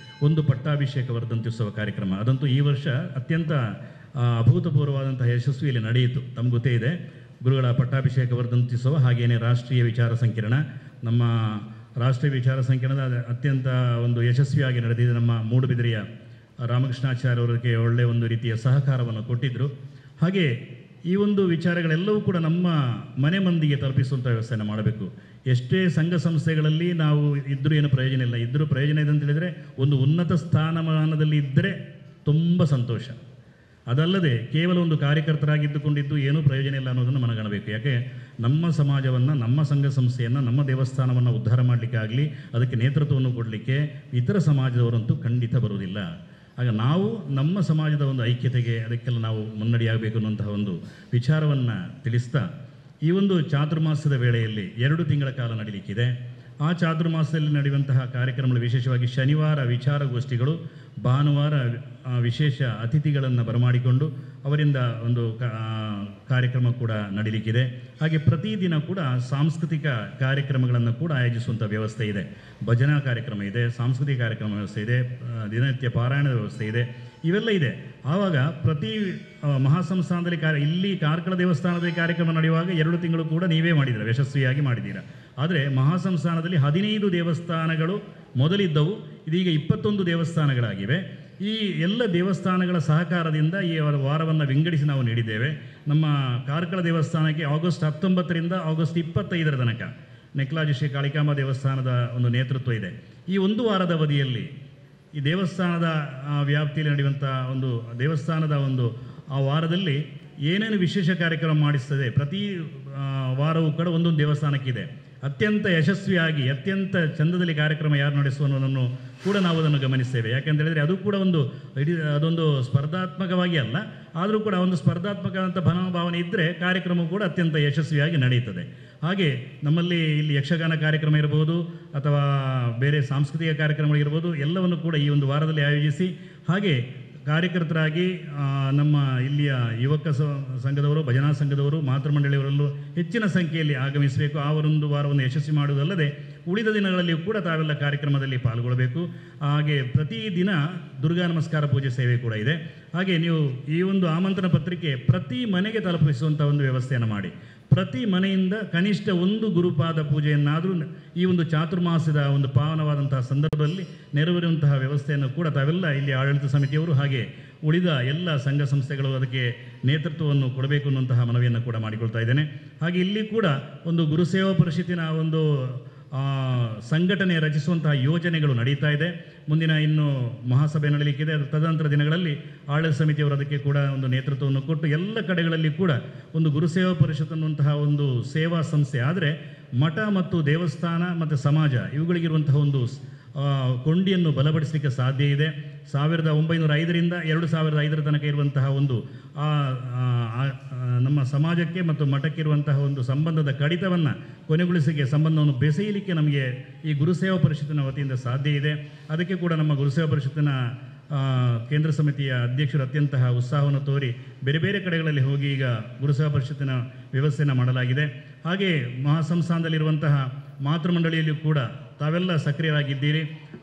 ಒಂದು ಪಟ್ಟಾಭಿಷೇಕ ವರ್ಧಂತ್ಯುತ್ಸವ ಕಾರ್ಯಕ್ರಮ, ಅದಂತೂ ಈ ವರ್ಷ ಅತ್ಯಂತ ಅಭೂತಪೂರ್ವವಾದಂತಹ ಯಶಸ್ವಿಯಲ್ಲಿ ನಡೆಯಿತು. ತಮಗೆ ಗೊತ್ತೇ ಇದೆ, ಗುರುಗಳ ಪಟ್ಟಾಭಿಷೇಕ ವರ್ಧಂತ್ಯುತ್ಸವ, ಹಾಗೆಯೇ ರಾಷ್ಟ್ರೀಯ ವಿಚಾರ ಸಂಕಿರಣ, ನಮ್ಮ ರಾಷ್ಟ್ರೀಯ ವಿಚಾರ ಸಂಕಿರಣದ ಅತ್ಯಂತ ಒಂದು ಯಶಸ್ವಿಯಾಗಿ ನಡೆದಿದೆ. ನಮ್ಮ ಮೂಡುಬಿದಿರೆಯ ರಾಮಕೃಷ್ಣಾಚಾರ್ಯವರಿಗೆ ಒಳ್ಳೆಯ ಒಂದು ರೀತಿಯ ಸಹಕಾರವನ್ನು ಕೊಟ್ಟಿದ್ದರು. ಹಾಗೆ ಈ ಒಂದು ವಿಚಾರಗಳೆಲ್ಲವೂ ಕೂಡ ನಮ್ಮ ಮನೆ ಮಂದಿಗೆ ತಲುಪಿಸುವಂಥ ವ್ಯವಸ್ಥೆಯನ್ನು ಮಾಡಬೇಕು. ಎಷ್ಟೇ ಸಂಘ ಸಂಸ್ಥೆಗಳಲ್ಲಿ ನಾವು ಇದ್ದರೂ ಏನು ಪ್ರಯೋಜನ ಇಲ್ಲ. ಇದ್ದರೂ ಪ್ರಯೋಜನ ಇದೆ ಅಂತ ಹೇಳಿದರೆ ಒಂದು ಉನ್ನತ ಸ್ಥಾನಮಾನದಲ್ಲಿ ಇದ್ದರೆ ತುಂಬ ಸಂತೋಷ. ಅದಲ್ಲದೆ ಕೇವಲ ಒಂದು ಕಾರ್ಯಕರ್ತರಾಗಿದ್ದುಕೊಂಡಿದ್ದು ಏನೂ ಪ್ರಯೋಜನ ಇಲ್ಲ ಅನ್ನೋದನ್ನು ಮನಗಾಣಬೇಕು. ಯಾಕೆ ನಮ್ಮ ಸಮಾಜವನ್ನು, ನಮ್ಮ ಸಂಘ ಸಂಸ್ಥೆಯನ್ನು, ನಮ್ಮ ದೇವಸ್ಥಾನವನ್ನು ಉದ್ಧಾರ ಮಾಡಲಿಕ್ಕಾಗಲಿ, ಅದಕ್ಕೆ ನೇತೃತ್ವವನ್ನು ಕೊಡಲಿಕ್ಕೆ ಇತರ ಸಮಾಜದವರಂತೂ ಖಂಡಿತ ಬರುವುದಿಲ್ಲ. ಆಗ ನಾವು ನಮ್ಮ ಸಮಾಜದ ಒಂದು ಐಕ್ಯತೆಗೆ, ಅದಕ್ಕೆಲ್ಲ ನಾವು ಮುನ್ನಡೆಯಾಗಬೇಕು ಅನ್ನುವಂತಹ ಒಂದು ವಿಚಾರವನ್ನು ತಿಳಿಸ್ತಾ, ಈ ಒಂದು ಚಾತುರ್ಮಾಸದ ವೇಳೆಯಲ್ಲಿ 2 ತಿಂಗಳ ಕಾಲ ನಡೀಲಿಕ್ಕಿದೆ. ಆ ಚಾತುರ್ಮಾಸದಲ್ಲಿ ನಡೆಯುವಂತಹ ಕಾರ್ಯಕ್ರಮಗಳು ವಿಶೇಷವಾಗಿ ಶನಿವಾರ ವಿಚಾರಗೋಷ್ಠಿಗಳು, ಭಾನುವಾರ ವಿಶೇಷ ಅತಿಥಿಗಳನ್ನು ಬರಮಾಡಿಕೊಂಡು ಅವರಿಂದ ಒಂದು ಕಾರ್ಯಕ್ರಮ ಕೂಡ ನಡೀಲಿಕ್ಕಿದೆ. ಹಾಗೆ ಪ್ರತಿದಿನ ಕೂಡ ಸಾಂಸ್ಕೃತಿಕ ಕಾರ್ಯಕ್ರಮಗಳನ್ನು ಕೂಡ ಆಯೋಜಿಸುವಂಥ ವ್ಯವಸ್ಥೆ ಇದೆ. ಭಜನಾ ಕಾರ್ಯಕ್ರಮ ಇದೆ, ಸಾಂಸ್ಕೃತಿಕ ಕಾರ್ಯಕ್ರಮ ವ್ಯವಸ್ಥೆ ಇದೆ, ದಿನನಿತ್ಯ ಪಾರಾಯಣದ ವ್ಯವಸ್ಥೆ ಇದೆ, ಇವೆಲ್ಲ ಇದೆ. ಆವಾಗ ಪ್ರತಿ ಮಹಾಸಂಸ್ಥಾನದಲ್ಲಿ ಇಲ್ಲಿ ಕಾರ್ಕಳ ದೇವಸ್ಥಾನದಲ್ಲಿ ಕಾರ್ಯಕ್ರಮ ನಡೆಯುವಾಗ 2 ತಿಂಗಳು ಕೂಡ ನೀವೇ ಮಾಡಿದ್ದೀರ, ಯಶಸ್ವಿಯಾಗಿ ಮಾಡಿದ್ದೀರಾ. ಆದರೆ ಮಹಾಸಂಸ್ಥಾನದಲ್ಲಿ 15 ದೇವಸ್ಥಾನಗಳು ಮೊದಲಿದ್ದವು, ಇದೀಗ 21 ದೇವಸ್ಥಾನಗಳಾಗಿವೆ. ಈ ಎಲ್ಲ ದೇವಸ್ಥಾನಗಳ ಸಹಕಾರದಿಂದ ಈ ವಾರವನ್ನು ವಿಂಗಡಿಸಿ ನಾವು ನೀಡಿದ್ದೇವೆ. ನಮ್ಮ ಕಾರ್ಕಳ ದೇವಸ್ಥಾನಕ್ಕೆ ಆಗಸ್ಟ್ 19ರಿಂದ ಆಗಸ್ಟ್ 25 ತನಕ ನೆಕ್ಲಾಜಿ ಶ್ರೀ ಕಾಳಿಕಾಂಬ ದೇವಸ್ಥಾನದ ಒಂದು ನೇತೃತ್ವ ಇದೆ. ಈ 1 ವಾರದ ಅವಧಿಯಲ್ಲಿ ಈ ದೇವಸ್ಥಾನದ ವ್ಯಾಪ್ತಿಯಲ್ಲಿ ನಡೆಯುವಂಥ ಒಂದು ದೇವಸ್ಥಾನದ ಒಂದು ಆ ವಾರದಲ್ಲಿ ಏನೇನು ವಿಶೇಷ ಕಾರ್ಯಕ್ರಮ ಮಾಡಿಸ್ತದೆ, ಪ್ರತಿ ವಾರವೂ ಕೂಡ ಒಂದೊಂದು ದೇವಸ್ಥಾನಕ್ಕಿದೆ. ಅತ್ಯಂತ ಯಶಸ್ವಿಯಾಗಿ, ಅತ್ಯಂತ ಚಂದದಲ್ಲಿ ಕಾರ್ಯಕ್ರಮ ಯಾರು ನಡೆಸುವ ಅನ್ನೋದನ್ನು ಕೂಡ ನಾವು ಅದನ್ನು ಗಮನಿಸ್ತೇವೆ. ಯಾಕೆಂತೇಳಿದರೆ ಅದು ಕೂಡ ಒಂದು ಅದೊಂದು ಸ್ಪರ್ಧಾತ್ಮಕವಾಗಿ ಅಲ್ಲ, ಆದರೂ ಕೂಡ ಒಂದು ಸ್ಪರ್ಧಾತ್ಮಕ ಅಂತ ಮನೋಭಾವನೆ ಇದ್ದರೆ ಕಾರ್ಯಕ್ರಮ ಕೂಡ ಅತ್ಯಂತ ಯಶಸ್ವಿಯಾಗಿ ನಡೆಯುತ್ತದೆ. ಹಾಗೆ ನಮ್ಮಲ್ಲಿ ಇಲ್ಲಿ ಯಕ್ಷಗಾನ ಕಾರ್ಯಕ್ರಮ ಇರಬಹುದು ಅಥವಾ ಬೇರೆ ಸಾಂಸ್ಕೃತಿಕ ಕಾರ್ಯಕ್ರಮಗಳಿರ್ಬೋದು, ಎಲ್ಲವನ್ನು ಕೂಡ ಈ ಒಂದು ವಾರದಲ್ಲಿ ಆಯೋಜಿಸಿ, ಹಾಗೆ ಕಾರ್ಯಕರ್ತರಾಗಿ ನಮ್ಮ ಇಲ್ಲಿಯ ಯುವಕ ಸಂಘದವರು, ಭಜನಾ ಸಂಘದವರು, ಮಾತೃಮಂಡಳಿಯವರಲ್ಲೂ ಹೆಚ್ಚಿನ ಸಂಖ್ಯೆಯಲ್ಲಿ ಆಗಮಿಸಬೇಕು. ಆ ಒಂದು ವಾರವನ್ನು ಯಶಸ್ವಿ ಮಾಡುವುದಲ್ಲದೆ ಉಳಿದ ದಿನಗಳಲ್ಲಿಯೂ ಕೂಡ ತಾವೆಲ್ಲ ಕಾರ್ಯಕ್ರಮದಲ್ಲಿ ಪಾಲ್ಗೊಳ್ಳಬೇಕು. ಹಾಗೆ ಪ್ರತಿದಿನ ದುರ್ಗಾ ನಮಸ್ಕಾರ ಪೂಜೆ ಸೇವೆ ಕೂಡ ಇದೆ. ಹಾಗೆ ನೀವು ಈ ಒಂದು ಆಮಂತ್ರಣ ಪತ್ರಿಕೆ ಪ್ರತಿ ಮನೆಗೆ ತಲುಪಿಸುವಂಥ ಒಂದು ವ್ಯವಸ್ಥೆಯನ್ನು ಮಾಡಿ, ಪ್ರತಿ ಮನೆಯಿಂದ ಕನಿಷ್ಠ ಒಂದು ಗುರುಪಾದ ಪೂಜೆಯನ್ನಾದರೂ ಈ ಒಂದು ಚಾತುರ್ಮಾಸದ ಒಂದು ಪಾವನವಾದಂತಹ ಸಂದರ್ಭದಲ್ಲಿ ನೆರವೇರುವಂತಹ ವ್ಯವಸ್ಥೆಯನ್ನು ಕೂಡ ತಾವೆಲ್ಲ ಇಲ್ಲಿ ಆಡಳಿತ ಸಮಿತಿಯವರು ಹಾಗೆ ಉಳಿದ ಎಲ್ಲ ಸಂಘ ಸಂಸ್ಥೆಗಳು ಅದಕ್ಕೆ ನೇತೃತ್ವವನ್ನು ಕೊಡಬೇಕು ಅನ್ನುವಂತಹ ಮನವಿಯನ್ನು ಕೂಡ ಮಾಡಿಕೊಳ್ತಾ ಇದ್ದೇನೆ. ಹಾಗೆ ಇಲ್ಲಿ ಕೂಡ ಒಂದು ಗುರುಸೇವಾ ಪರಿಷತ್ತಿನ ಒಂದು ಸಂಘಟನೆ ರಚಿಸುವಂತಹ ಯೋಜನೆಗಳು ನಡೀತಾ ಇದೆ. ಮುಂದಿನ ಇನ್ನು ಮಹಾಸಭೆ ನಡೆಯಲಿಕ್ಕಿದೆ. ಅದು ತದನಂತರ ದಿನಗಳಲ್ಲಿ ಆಡಳಿತ ಸಮಿತಿಯವರು ಅದಕ್ಕೆ ಕೂಡ ಒಂದು ನೇತೃತ್ವವನ್ನು ಕೊಟ್ಟು ಎಲ್ಲ ಕಡೆಗಳಲ್ಲಿ ಕೂಡ ಒಂದು ಗುರುಸೇವಾ ಪರಿಷತ್ ಅನ್ನುವಂತಹ ಒಂದು ಸೇವಾ ಸಂಸ್ಥೆ. ಆದರೆ ಮಠ ಮತ್ತು ದೇವಸ್ಥಾನ ಮತ್ತು ಸಮಾಜ ಇವುಗಳಿಗಿರುವಂತಹ ಒಂದು ಕೊಂಡಿಯನ್ನು ಬಲಪಡಿಸಲಿಕ್ಕೆ ಸಾಧ್ಯ ಇದೆ. 1905ರಿಂದ 2005 ತನಕ ಇರುವಂತಹ ಒಂದು ನಮ್ಮ ಸಮಾಜಕ್ಕೆ ಮತ್ತು ಮಠಕ್ಕೆ ಇರುವಂತಹ ಒಂದು ಸಂಬಂಧದ ಕಡಿತವನ್ನು ಕೊನೆಗೊಳಿಸಲಿಕ್ಕೆ, ಸಂಬಂಧವನ್ನು ಬೆಸೆಯಲಿಕ್ಕೆ ನಮಗೆ ಈ ಗುರುಸೇವಾ ಪರಿಷತ್ತಿನ ವತಿಯಿಂದ ಸಾಧ್ಯ ಇದೆ. ಅದಕ್ಕೆ ಕೂಡ ನಮ್ಮ ಗುರುಸೇವಾ ಪರಿಷತ್ತಿನ ಕೇಂದ್ರ ಸಮಿತಿಯ ಅಧ್ಯಕ್ಷರು ಅತ್ಯಂತ ಉತ್ಸಾಹವನ್ನು ತೋರಿ ಬೇರೆ ಬೇರೆ ಕಡೆಗಳಲ್ಲಿ ಹೋಗಿ ಈಗ ಗುರುಸೇವಾ ಪರಿಷತ್ತಿನ ವ್ಯವಸ್ಥೆಯನ್ನು ಮಾಡಲಾಗಿದೆ. ಹಾಗೆ ಮಹಾಸಂಸ್ಥಾನದಲ್ಲಿರುವಂತಹ ಮಾತೃಮಂಡಳಿಯಲ್ಲಿಯೂ ಕೂಡ ತಾವೆಲ್ಲ ಸಕ್ರಿಯರಾಗಿದ್ದೀರಿ.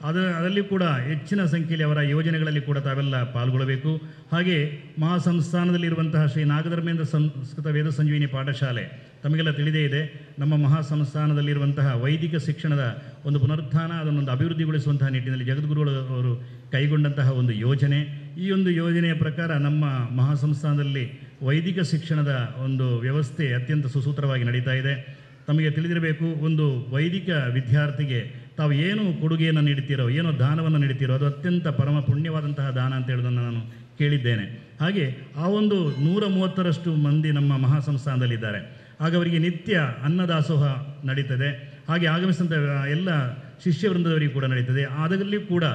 ಅದರಲ್ಲಿ ಕೂಡ ಹೆಚ್ಚಿನ ಸಂಖ್ಯೆಯಲ್ಲಿ ಅವರ ಯೋಜನೆಗಳಲ್ಲಿ ಕೂಡ ತಾವೆಲ್ಲ ಪಾಲ್ಗೊಳ್ಳಬೇಕು. ಹಾಗೆ ಮಹಾಸಂಸ್ಥಾನದಲ್ಲಿರುವಂತಹ ಶ್ರೀ ನಾಗಧರ್ಮೇಂದ್ರ ಸಂಸ್ಕೃತ ವೇದ ಸಂಜೀವಿನಿ ಪಾಠಶಾಲೆ ತಮಗೆಲ್ಲ ತಿಳಿದೇ ಇದೆ. ನಮ್ಮ ಮಹಾಸಂಸ್ಥಾನದಲ್ಲಿರುವಂತಹ ವೈದಿಕ ಶಿಕ್ಷಣದ ಒಂದು ಪುನರುತ್ಥಾನ, ಅದನ್ನೊಂದು ಅಭಿವೃದ್ಧಿಗೊಳಿಸುವಂತಹ ನಿಟ್ಟಿನಲ್ಲಿ ಜಗದ್ಗುರುಗಳು ಅವರು ಕೈಗೊಂಡಂತಹ ಒಂದು ಯೋಜನೆ. ಈ ಒಂದು ಯೋಜನೆಯ ಪ್ರಕಾರ ನಮ್ಮ ಮಹಾಸಂಸ್ಥಾನದಲ್ಲಿ ವೈದಿಕ ಶಿಕ್ಷಣದ ಒಂದು ವ್ಯವಸ್ಥೆ ಅತ್ಯಂತ ಸುಸೂತ್ರವಾಗಿ ನಡೀತಾ ಇದೆ. ತಮಗೆ ತಿಳಿದಿರಬೇಕು, ಒಂದು ವೈದಿಕ ವಿದ್ಯಾರ್ಥಿಗೆ ತಾವು ಏನು ಕೊಡುಗೆಯನ್ನು ನೀಡ್ತೀರೋ, ಏನೋ ದಾನವನ್ನು ನೀಡ್ತೀರೋ, ಅದು ಅತ್ಯಂತ ಪರಮ ಪುಣ್ಯವಾದಂತಹ ದಾನ ಅಂತ ಹೇಳೋದನ್ನು ನಾನು ಕೇಳಿದ್ದೇನೆ. ಹಾಗೆ ಆ ಒಂದು 130ರಷ್ಟು ಮಂದಿ ನಮ್ಮ ಮಹಾಸಂಸ್ಥಾನದಲ್ಲಿದ್ದಾರೆ. ಆಗ ಅವರಿಗೆ ನಿತ್ಯ ಅನ್ನದಾಸೋಹ ನಡೀತದೆ. ಹಾಗೆ ಆಗಮಿಸಿದಂಥ ಎಲ್ಲ ಶಿಷ್ಯವೃಂದದವರಿಗೆ ಕೂಡ ನಡೀತದೆ. ಅದರಲ್ಲಿ ಕೂಡ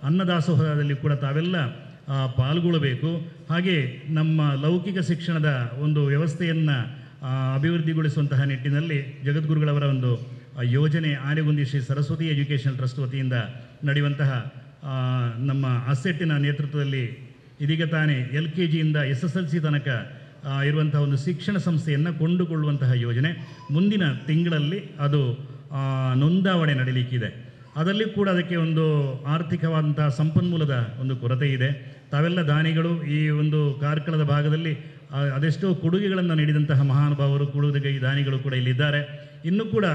ಅನ್ನದಾಸೋಹದಲ್ಲಿ ಕೂಡ ತಾವೆಲ್ಲ ಪಾಲ್ಗೊಳ್ಳಬೇಕು. ಹಾಗೆ ನಮ್ಮ ಲೌಕಿಕ ಶಿಕ್ಷಣದ ಒಂದು ವ್ಯವಸ್ಥೆಯನ್ನು ಅಭಿವೃದ್ಧಿಗೊಳಿಸುವಂತಹ ನಿಟ್ಟಿನಲ್ಲಿ ಜಗದ್ಗುರುಗಳವರ ಒಂದು ಯೋಜನೆ ಆನೆಗುಂದಿ ಶ್ರೀ ಸರಸ್ವತಿ ಎಜುಕೇಷನಲ್ ಟ್ರಸ್ಟ್ ವತಿಯಿಂದ ನಡೆಯುವಂತಹ ನಮ್ಮ ಅಸೆಟ್ಟಿನ ನೇತೃತ್ವದಲ್ಲಿ ಇದೀಗ ತಾನೇ LKGಯಿಂದ SSLC ತನಕ ಇರುವಂತಹ ಒಂದು ಶಿಕ್ಷಣ ಸಂಸ್ಥೆಯನ್ನು ಕೊಂಡುಕೊಳ್ಳುವಂತಹ ಯೋಜನೆ ಮುಂದಿನ ತಿಂಗಳಲ್ಲಿ ಅದು ನೋಂದಾವಣೆ ನಡೀಲಿಕ್ಕಿದೆ. ಅದರಲ್ಲಿ ಕೂಡ ಅದಕ್ಕೆ ಒಂದು ಆರ್ಥಿಕವಾದಂತಹ ಸಂಪನ್ಮೂಲದ ಒಂದು ಕೊರತೆ ಇದೆ. ತಾವೆಲ್ಲ ದಾನಿಗಳು ಈ ಒಂದು ಕಾರ್ಕಳದ ಭಾಗದಲ್ಲಿ ಅದೆಷ್ಟೋ ಕೊಡುಗೆಗಳನ್ನು ನೀಡಿದಂತಹ ಮಹಾನುಭಾವರು, ಕೊಡುಗೆ ದಾನಿಗಳು ಕೂಡ ಇಲ್ಲಿದ್ದಾರೆ. ಇನ್ನೂ ಕೂಡ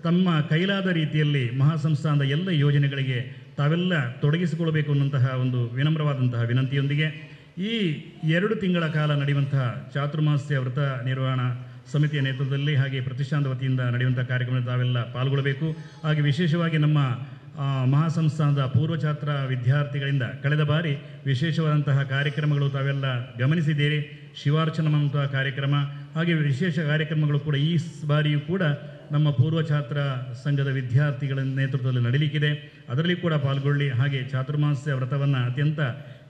ತಮ್ಮ ಕೈಲಾದ ರೀತಿಯಲ್ಲಿ ಮಹಾಸಂಸ್ಥಾನದ ಎಲ್ಲ ಯೋಜನೆಗಳಿಗೆ ತಾವೆಲ್ಲ ತೊಡಗಿಸಿಕೊಳ್ಳಬೇಕು ಅನ್ನುವಂತಹ ಒಂದು ವಿನಮ್ರವಾದಂತಹ ವಿನಂತಿಯೊಂದಿಗೆ ಈ 2 ತಿಂಗಳ ಕಾಲ ನಡೆಯುವಂತಹ ಚಾತುರ್ಮಾಸ್ಯ ವ್ರತ ನಿರ್ವಹಣಾ ಸಮಿತಿಯ ನೇತೃತ್ವದಲ್ಲಿ ಹಾಗೆ ಪ್ರತಿಷ್ಠಾನದ ವತಿಯಿಂದ ನಡೆಯುವಂಥ ಕಾರ್ಯಕ್ರಮದಲ್ಲಿ ತಾವೆಲ್ಲ ಪಾಲ್ಗೊಳ್ಳಬೇಕು. ಹಾಗೆ ವಿಶೇಷವಾಗಿ ನಮ್ಮ ಮಹಾಸಂಸ್ಥಾನದ ಪೂರ್ವಛಾತ್ರ ವಿದ್ಯಾರ್ಥಿಗಳಿಂದ ಕಳೆದ ಬಾರಿ ವಿಶೇಷವಾದಂತಹ ಕಾರ್ಯಕ್ರಮಗಳು ತಾವೆಲ್ಲ ಗಮನಿಸಿದ್ದೀರಿ. ಶಿವಾರ್ಚನಂತಹ ಕಾರ್ಯಕ್ರಮ ಹಾಗೆ ವಿಶೇಷ ಕಾರ್ಯಕ್ರಮಗಳು ಕೂಡ ಈ ಬಾರಿಯೂ ಕೂಡ ನಮ್ಮ ಪೂರ್ವಛಾತ್ರ ಸಂಘದ ವಿದ್ಯಾರ್ಥಿಗಳ ನೇತೃತ್ವದಲ್ಲಿ ನಡೀಲಿಕ್ಕಿದೆ. ಅದರಲ್ಲಿ ಕೂಡ ಪಾಲ್ಗೊಳ್ಳಿ. ಹಾಗೆ ಚಾತುರ್ಮಾಸ್ಯ ವ್ರತವನ್ನು ಅತ್ಯಂತ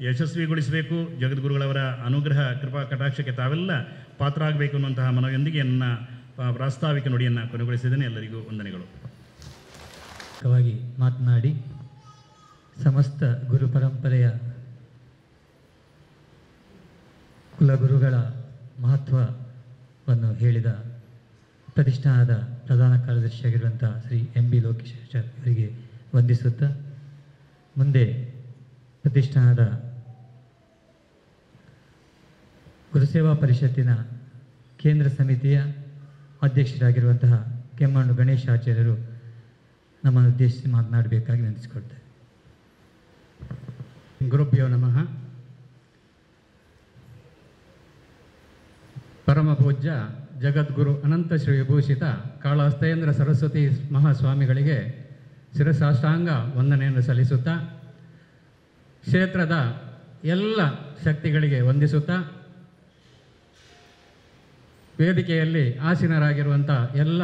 ಯಶಸ್ವಿಗೊಳಿಸಬೇಕು. ಜಗದ್ಗುರುಗಳವರ ಅನುಗ್ರಹ ಕೃಪಾ ಕಟಾಕ್ಷಕ್ಕೆ ತಾವೆಲ್ಲ ಪಾತ್ರ ಆಗಬೇಕು ಅನ್ನುವಂತಹ ಮನವಿಯೊಂದಿಗೆ ನನ್ನ ಪ್ರಾಸ್ತಾವಿಕ ನುಡಿಯನ್ನು ಕೊನೆಗೊಳಿಸಿದ್ದೇನೆ. ಎಲ್ಲರಿಗೂ ವಂದನೆಗಳು. ಮಾತನಾಡಿ ಸಮಸ್ತ ಗುರು ಪರಂಪರೆಯ ಕುಲಗುರುಗಳ ಮಹತ್ವವನ್ನು ಹೇಳಿದ ಪ್ರತಿಷ್ಠಾನದ ಪ್ರಧಾನ ಕಾರ್ಯದರ್ಶಿಯಾಗಿರುವಂಥ ಶ್ರೀ MB ಲೋಕೇಶಾಚಾರ್ ಅವರಿಗೆ ವಂದಿಸುತ್ತಾ ಮುಂದೆ ಪ್ರತಿಷ್ಠಾನದ ಗುರುಸೇವಾ ಪರಿಷತ್ತಿನ ಕೇಂದ್ರ ಸಮಿತಿಯ ಅಧ್ಯಕ್ಷರಾಗಿರುವಂತಹ ಕೆಮ್ಮಣ್ಣು ಗಣೇಶಾಚಾರ್ಯರು ನಮ್ಮನ್ನು ಉದ್ದೇಶಿಸಿ ಮಾತನಾಡಬೇಕಾಗಿ ವಿನಂತಿಸಿಕೊಳ್ತಾರೆ. ಗುರುಭ್ಯೋ ನಮಃ. ಪರಮ ಪೂಜ್ಯ ಜಗದ್ಗುರು ಅನಂತ ಶ್ರೀ ವಿಭೂಷಿತ ಕಾಳಹಸ್ತೇಂದ್ರ ಸರಸ್ವತಿ ಮಹಾಸ್ವಾಮಿಗಳಿಗೆ ಶಿರಸಾಷ್ಟಾಂಗ ವಂದನೆಯನ್ನು ಸಲ್ಲಿಸುತ್ತಾ, ಕ್ಷೇತ್ರದ ಎಲ್ಲ ಶಕ್ತಿಗಳಿಗೆ ವಂದಿಸುತ್ತಾ, ವೇದಿಕೆಯಲ್ಲಿ ಆಸೀನರಾಗಿರುವಂಥ ಎಲ್ಲ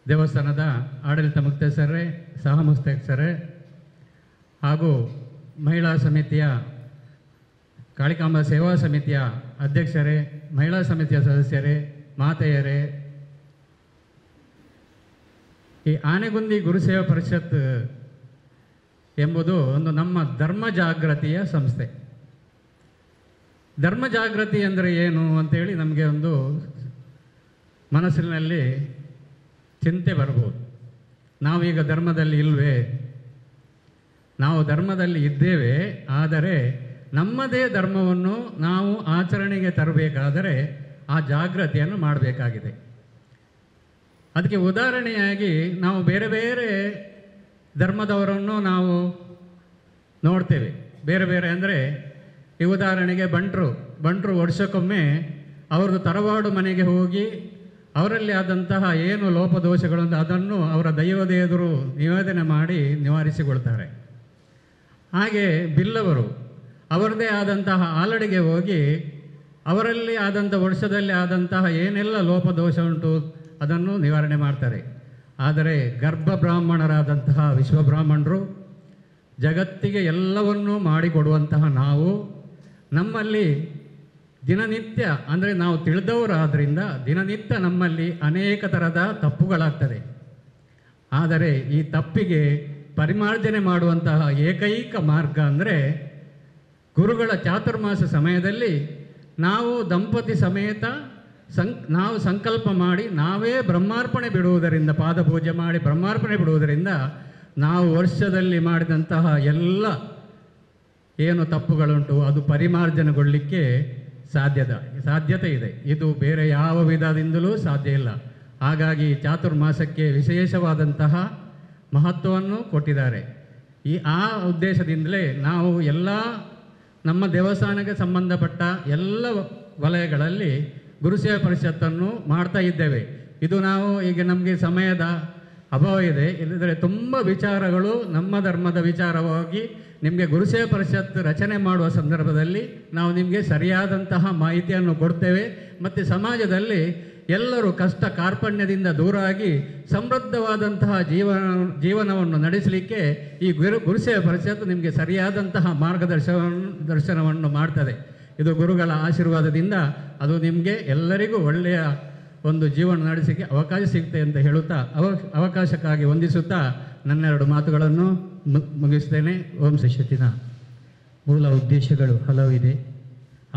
ದೇವಸ್ಥಾನದ ಆಡಳಿತ ಮುಖ್ಯಸ್ಥರೇ, ಸಹ ಮುಖ್ಯಸ್ಥರೇ ಹಾಗೂ ಮಹಿಳಾ ಸಮಿತಿಯ ಕಾಳಿಕಾಂಬ ಸೇವಾ ಸಮಿತಿಯ ಅಧ್ಯಕ್ಷರೇ, ಮಹಿಳಾ ಸಮಿತಿಯ ಸದಸ್ಯರೇ, ಮಾತೆಯರೇ, ಈ ಆನೆಗುಂದಿ ಗುರುಸೇವಾ ಪರಿಷತ್ ಎಂಬುದು ಒಂದು ನಮ್ಮ ಧರ್ಮ ಜಾಗೃತಿಯ ಸಂಸ್ಥೆ. ಧರ್ಮ ಜಾಗೃತಿ ಅಂದರೆ ಏನು ಅಂತೇಳಿ ನಮಗೆ ಒಂದು ಮನಸ್ಸಿನಲ್ಲಿ ಚಿಂತೆ ಬರ್ಬೋದು. ನಾವೀಗ ಧರ್ಮದಲ್ಲಿ ಇಲ್ವೇ? ನಾವು ಧರ್ಮದಲ್ಲಿ ಇದ್ದೇವೆ, ಆದರೆ ನಮ್ಮದೇ ಧರ್ಮವನ್ನು ನಾವು ಆಚರಣೆಗೆ ತರಬೇಕಾದರೆ ಆ ಜಾಗೃತಿಯನ್ನು ಮಾಡಬೇಕಾಗಿದೆ. ಅದಕ್ಕೆ ಉದಾಹರಣೆಯಾಗಿ ನಾವು ಬೇರೆ ಬೇರೆ ಧರ್ಮದವರನ್ನು ನಾವು ನೋಡ್ತೇವೆ. ಬೇರೆ ಬೇರೆ ಅಂದರೆ ಈ ಉದಾಹರಣೆಗೆ ಬಂಟರು ವರ್ಷಕ್ಕೊಮ್ಮೆ ಅವ್ರದ್ದು ತರವಾಡು ಮನೆಗೆ ಹೋಗಿ ಅವರಲ್ಲಿ ಆದಂತಹ ಏನು ಲೋಪದೋಷಗಳನ್ನು ಅದನ್ನು ಅವರ ದೈವದ ಎದುರು ನಿವೇದನೆ ಮಾಡಿ ನಿವಾರಿಸಿಕೊಳ್ತಾರೆ. ಹಾಗೆ ಬಿಲ್ಲವರು ಅವರದೇ ಆದಂತಹ ಆಲಡಿಗೆ ಹೋಗಿ ಅವರಲ್ಲಿ ಆದಂಥ ವರ್ಷದಲ್ಲಿ ಆದಂತಹ ಏನೆಲ್ಲ ಲೋಪದೋಷ ಉಂಟು ಅದನ್ನು ನಿವಾರಣೆ ಮಾಡ್ತಾರೆ. ಆದರೆ ಗರ್ಭ ಬ್ರಾಹ್ಮಣರಾದಂತಹ ವಿಶ್ವಬ್ರಾಹ್ಮಣರು ಜಗತ್ತಿಗೆ ಎಲ್ಲವನ್ನೂ ಮಾಡಿಕೊಡುವಂತಹ ನಾವು ನಮ್ಮಲ್ಲಿ ದಿನನಿತ್ಯ ಅಂದರೆ ನಾವು ತಿಳಿದವರಾದ್ದರಿಂದ ದಿನನಿತ್ಯ ನಮ್ಮಲ್ಲಿ ಅನೇಕ ಥರದ ತಪ್ಪುಗಳಾಗ್ತದೆ. ಆದರೆ ಈ ತಪ್ಪಿಗೆ ಪರಿಮಾರ್ಜನೆ ಮಾಡುವಂತಹ ಏಕೈಕ ಮಾರ್ಗ ಅಂದರೆ ಗುರುಗಳ ಚಾತುರ್ಮಾಸ ಸಮಯದಲ್ಲಿ ನಾವು ದಂಪತಿ ಸಮೇತ ನಾವು ಸಂಕಲ್ಪ ಮಾಡಿ ನಾವೇ ಬ್ರಹ್ಮಾರ್ಪಣೆ ಬಿಡುವುದರಿಂದ, ಪಾದಪೂಜೆ ಮಾಡಿ ಬ್ರಹ್ಮಾರ್ಪಣೆ ಬಿಡುವುದರಿಂದ ನಾವು ವರ್ಷದಲ್ಲಿ ಮಾಡಿದಂತಹ ಎಲ್ಲ ಏನು ತಪ್ಪುಗಳುಂಟು ಅದು ಪರಿಮಾರ್ಜನೆಗೊಳ್ಳಲಿಕ್ಕೆ ಸಾಧ್ಯತೆ ಇದೆ. ಇದು ಬೇರೆ ಯಾವ ವಿಧದಿಂದಲೂ ಸಾಧ್ಯ ಇಲ್ಲ. ಹಾಗಾಗಿ ಚಾತುರ್ಮಾಸಕ್ಕೆ ವಿಶೇಷವಾದಂತಹ ಮಹತ್ವವನ್ನು ಕೊಟ್ಟಿದ್ದಾರೆ. ಆ ಉದ್ದೇಶದಿಂದಲೇ ನಾವು ಎಲ್ಲ ನಮ್ಮ ದೇವಸ್ಥಾನಕ್ಕೆ ಸಂಬಂಧಪಟ್ಟ ಎಲ್ಲ ವಲಯಗಳಲ್ಲಿ ಗುರುಸೇವಾ ಪರಿಷತ್ತನ್ನು ಮಾಡ್ತಾ ಇದ್ದೇವೆ. ಇದು ನಾವು ಈಗ ನಮಗೆ ಸಮಯದ ಅಭಾವ ಇದೆ, ಇಲ್ಲದ್ರೆ ತುಂಬ ವಿಚಾರಗಳು ನಮ್ಮ ಧರ್ಮದ ವಿಚಾರವಾಗಿ ನಿಮಗೆ ಗುರುಸೇವಾ ಪರಿಷತ್ ರಚನೆ ಮಾಡುವ ಸಂದರ್ಭದಲ್ಲಿ ನಾವು ನಿಮಗೆ ಸರಿಯಾದಂತಹ ಮಾಹಿತಿಯನ್ನು ಕೊಡ್ತೇವೆ. ಮತ್ತು ಸಮಾಜದಲ್ಲಿ ಎಲ್ಲರೂ ಕಷ್ಟ ಕಾರ್ಪಣ್ಯದಿಂದ ದೂರಾಗಿ ಸಮೃದ್ಧವಾದಂತಹ ಜೀವನವನ್ನು ನಡೆಸಲಿಕ್ಕೆ ಈ ಗುರುಸೇವಾ ಪರಿಷತ್ ನಿಮಗೆ ಸರಿಯಾದಂತಹ ದರ್ಶನವನ್ನು ಮಾಡ್ತದೆ. ಇದು ಗುರುಗಳ ಆಶೀರ್ವಾದದಿಂದ ಅದು ನಿಮಗೆ ಎಲ್ಲರಿಗೂ ಒಳ್ಳೆಯ ಒಂದು ಜೀವನ ನಡೆಸಲಿಕ್ಕೆ ಅವಕಾಶ ಸಿಗುತ್ತೆ ಅಂತ ಹೇಳುತ್ತಾ ಅವಕಾಶಕ್ಕಾಗಿ ವಂದಿಸುತ್ತಾ ನನ್ನೆರಡು ಮಾತುಗಳನ್ನು ಮುಗಿಸ್ತೇನೆ. ಓಂ ಶ್ರೀಶಕ್ತಿನ ಮೂಲ ಉದ್ದೇಶಗಳು ಹಲವು ಇದೆ,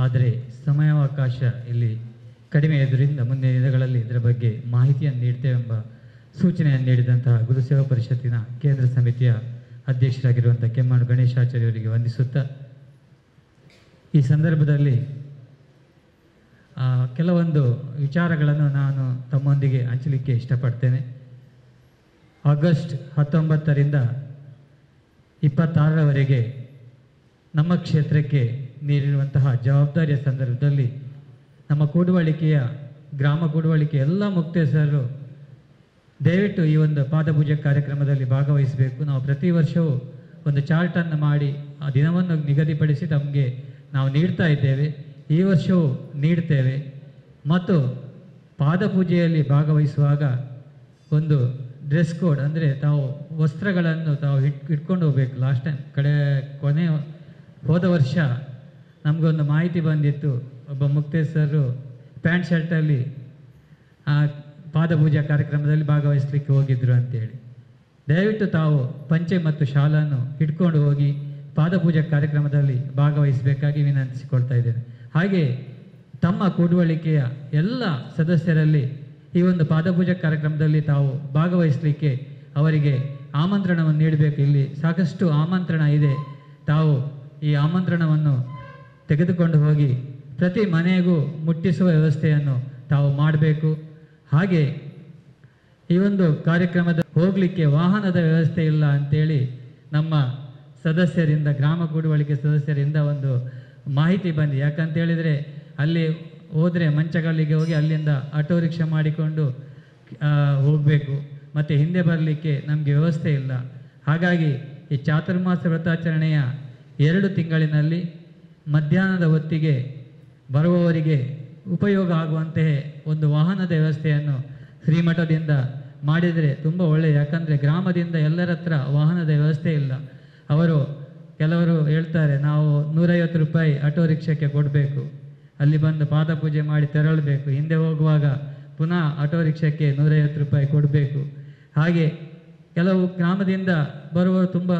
ಆದರೆ ಸಮಯಾವಕಾಶ ಇಲ್ಲಿ ಕಡಿಮೆ ಇದ್ದರಿಂದ ಮುಂದಿನ ದಿನಗಳಲ್ಲಿ ಇದರ ಬಗ್ಗೆ ಮಾಹಿತಿಯನ್ನು ನೀಡ್ತೇವೆಂಬ ಸೂಚನೆಯನ್ನು ನೀಡಿದಂತಹ ಗುರುಸೇವಾ ಪರಿಷತ್ತಿನ ಕೇಂದ್ರ ಸಮಿತಿಯ ಅಧ್ಯಕ್ಷರಾಗಿರುವಂಥ ಕೆಮ್ಮಣ್ಣು ಗಣೇಶಾಚಾರ್ಯವರಿಗೆ ವಂದಿಸುತ್ತಾ ಈ ಸಂದರ್ಭದಲ್ಲಿ ಕೆಲವೊಂದು ವಿಚಾರಗಳನ್ನು ನಾನು ತಮ್ಮೊಂದಿಗೆ ಹಂಚಲಿಕ್ಕೆ ಇಷ್ಟಪಡ್ತೇನೆ. ಆಗಸ್ಟ್ 19ರಿಂದ 26ರವರೆಗೆ ನಮ್ಮ ಕ್ಷೇತ್ರಕ್ಕೆ ನೀಡಿರುವಂತಹ ಜವಾಬ್ದಾರಿಯ ಸಂದರ್ಭದಲ್ಲಿ ನಮ್ಮ ಕೂಡುವಳಿಕೆಯ ಗ್ರಾಮ ಕೂಡುವಳಿಕೆ ಎಲ್ಲ ಮುಕ್ತೇಸರು ದಯವಿಟ್ಟು ಈ ಒಂದು ಪಾದಪೂಜೆ ಕಾರ್ಯಕ್ರಮದಲ್ಲಿ ಭಾಗವಹಿಸಬೇಕು. ನಾವು ಪ್ರತಿ ವರ್ಷವೂ ಒಂದು ಚಾರ್ಟನ್ನು ಮಾಡಿ ಆ ದಿನವನ್ನು ನಿಗದಿಪಡಿಸಿ ನಮಗೆ ನಾವು ನೀಡ್ತಾ ಇದ್ದೇವೆ. ಈ ವರ್ಷವೂ ನೀಡ್ತೇವೆ. ಮತ್ತು ಪಾದಪೂಜೆಯಲ್ಲಿ ಭಾಗವಹಿಸುವಾಗ ಒಂದು ಡ್ರೆಸ್ ಕೋಡ್ ಅಂದರೆ ತಾವು ವಸ್ತ್ರಗಳನ್ನು ತಾವು ಇಟ್ಕೊಂಡು ಹೋಗಬೇಕು. ಲಾಸ್ಟ್ ಟೈಮ್ ಹೋದ ವರ್ಷ ನಮಗೊಂದು ಮಾಹಿತಿ ಬಂದಿತ್ತು, ಒಬ್ಬ ಮುಕ್ತೇಸರು ಪ್ಯಾಂಟ್ ಶರ್ಟಲ್ಲಿ ಪಾದಪೂಜಾ ಕಾರ್ಯಕ್ರಮದಲ್ಲಿ ಭಾಗವಹಿಸಲಿಕ್ಕೆ ಹೋಗಿದ್ರು ಅಂತೇಳಿ. ದಯವಿಟ್ಟು ತಾವು ಪಂಚೆ ಮತ್ತು ಶಾಲನ್ನು ಇಟ್ಕೊಂಡು ಹೋಗಿ ಪಾದಪೂಜಾ ಕಾರ್ಯಕ್ರಮದಲ್ಲಿ ಭಾಗವಹಿಸಬೇಕಾಗಿ ವಿನಂತಿಸಿಕೊಳ್ತಾ ಇದ್ದೇನೆ. ಹಾಗೆ ತಮ್ಮ ಕೂಡುವಳಿಕೆಯ ಎಲ್ಲ ಸದಸ್ಯರಲ್ಲಿ ಈ ಒಂದು ಪಾದಪೂಜಾ ಕಾರ್ಯಕ್ರಮದಲ್ಲಿ ತಾವು ಭಾಗವಹಿಸಲಿಕ್ಕೆ ಅವರಿಗೆ ಆಮಂತ್ರಣವನ್ನು ನೀಡಬೇಕು. ಇಲ್ಲಿ ಸಾಕಷ್ಟು ಆಮಂತ್ರಣ ಇದೆ. ತಾವು ಈ ಆಮಂತ್ರಣವನ್ನು ತೆಗೆದುಕೊಂಡು ಹೋಗಿ ಪ್ರತಿ ಮನೆಗೂ ಮುಟ್ಟಿಸುವ ವ್ಯವಸ್ಥೆಯನ್ನು ತಾವು ಮಾಡಬೇಕು. ಹಾಗೆ ಈ ಒಂದು ಕಾರ್ಯಕ್ರಮದ ಹೋಗಲಿಕ್ಕೆ ವಾಹನದ ವ್ಯವಸ್ಥೆ ಇಲ್ಲ ಅಂತೇಳಿ ನಮ್ಮ ಸದಸ್ಯರಿಂದ, ಗ್ರಾಮ ಕೂಡುವಳಿಕೆ ಸದಸ್ಯರಿಂದ ಒಂದು ಮಾಹಿತಿ ಬಂದಿದೆ. ಯಾಕಂತೇಳಿದರೆ ಅಲ್ಲಿ ಹೋದರೆ ಮಂಚಗಳಿಗೆ ಹೋಗಿ ಅಲ್ಲಿಂದ ಆಟೋ ರಿಕ್ಷಾ ಮಾಡಿಕೊಂಡು ಹೋಗಬೇಕು, ಮತ್ತು ಹಿಂದೆ ಬರಲಿಕ್ಕೆ ನಮಗೆ ವ್ಯವಸ್ಥೆ ಇಲ್ಲ. ಹಾಗಾಗಿ ಈ ಚಾತುರ್ಮಾಸ ವ್ರತಾಚರಣೆಯ 2 ತಿಂಗಳಿನಲ್ಲಿ ಮಧ್ಯಾಹ್ನದ ಹೊತ್ತಿಗೆ ಬರುವವರಿಗೆ ಉಪಯೋಗ ಆಗುವಂತೆಯೇ ಒಂದು ವಾಹನದ ವ್ಯವಸ್ಥೆಯನ್ನು ಶ್ರೀಮಠದಿಂದ ಮಾಡಿದರೆ ತುಂಬ ಒಳ್ಳೆಯ. ಯಾಕಂದರೆ ಗ್ರಾಮದಿಂದ ಎಲ್ಲರ ಹತ್ರ ವಾಹನದ ವ್ಯವಸ್ಥೆ ಇಲ್ಲ. ಕೆಲವರು ಹೇಳ್ತಾರೆ ನಾವು 150 ರೂಪಾಯಿ ಆಟೋ ರಿಕ್ಷಾಕ್ಕೆ ಕೊಡಬೇಕು, ಅಲ್ಲಿ ಬಂದು ಪಾದಪೂಜೆ ಮಾಡಿ ತೆರಳಬೇಕು, ಹಿಂದೆ ಹೋಗುವಾಗ ಪುನಃ ಆಟೋ ರಿಕ್ಷಾಕ್ಕೆ 150 ರೂಪಾಯಿ ಕೊಡಬೇಕು. ಹಾಗೆ ಕೆಲವು ಗ್ರಾಮದಿಂದ ಬರುವವರು ತುಂಬ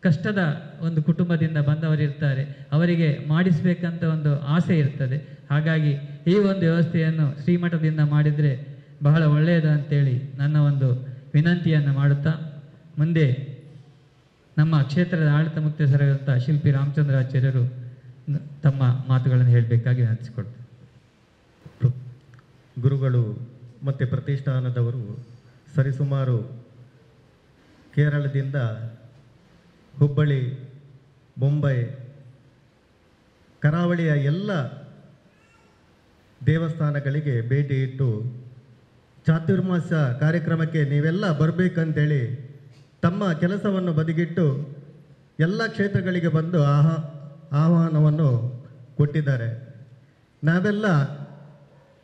ಕಷ್ಟದ ಒಂದು ಕುಟುಂಬದಿಂದ ಬಂದವರಿರ್ತಾರೆ, ಅವರಿಗೆ ಮಾಡಿಸಬೇಕಂತ ಒಂದು ಆಸೆ ಇರ್ತದೆ. ಹಾಗಾಗಿ ಈ ಒಂದು ವ್ಯವಸ್ಥೆಯನ್ನು ಶ್ರೀಮಠದಿಂದ ಮಾಡಿದರೆ ಬಹಳ ಒಳ್ಳೆಯದು ಅಂತೇಳಿ ನನ್ನ ಒಂದು ವಿನಂತಿಯನ್ನು ಮಾಡುತ್ತಾ, ಮುಂದೆ ನಮ್ಮ ಕ್ಷೇತ್ರದ ಆಡಳಿತ ಮುಖ್ಯಸ್ಥರಾದಂಥ ಶಿಲ್ಪಿ ರಾಮಚಂದ್ರಾಚಾರ್ಯರು ತಮ್ಮ ಮಾತುಗಳನ್ನು ಹೇಳಬೇಕಾಗಿ ವಿನಂತಿಸಿಕೊಡ್ತಾರೆ. ಗುರುಗಳು ಮತ್ತು ಪ್ರತಿಷ್ಠಾನದವರು ಸರಿಸುಮಾರು ಕೇರಳದಿಂದ ಹುಬ್ಬಳ್ಳಿ, ಮುಂಬೈ, ಕರಾವಳಿಯ ಎಲ್ಲ ದೇವಸ್ಥಾನಗಳಿಗೆ ಭೇಟಿ ಇಟ್ಟು ಚಾತುರ್ಮಾಸ ಕಾರ್ಯಕ್ರಮಕ್ಕೆ ನೀವೆಲ್ಲ ಬರಬೇಕಂತೇಳಿ ತಮ್ಮ ಕೆಲಸವನ್ನು ಬದಿಗಿಟ್ಟು ಎಲ್ಲ ಕ್ಷೇತ್ರಗಳಿಗೆ ಬಂದು ಆಹ್ವಾನವನ್ನು ಕೊಟ್ಟಿದ್ದಾರೆ. ನಾವೆಲ್ಲ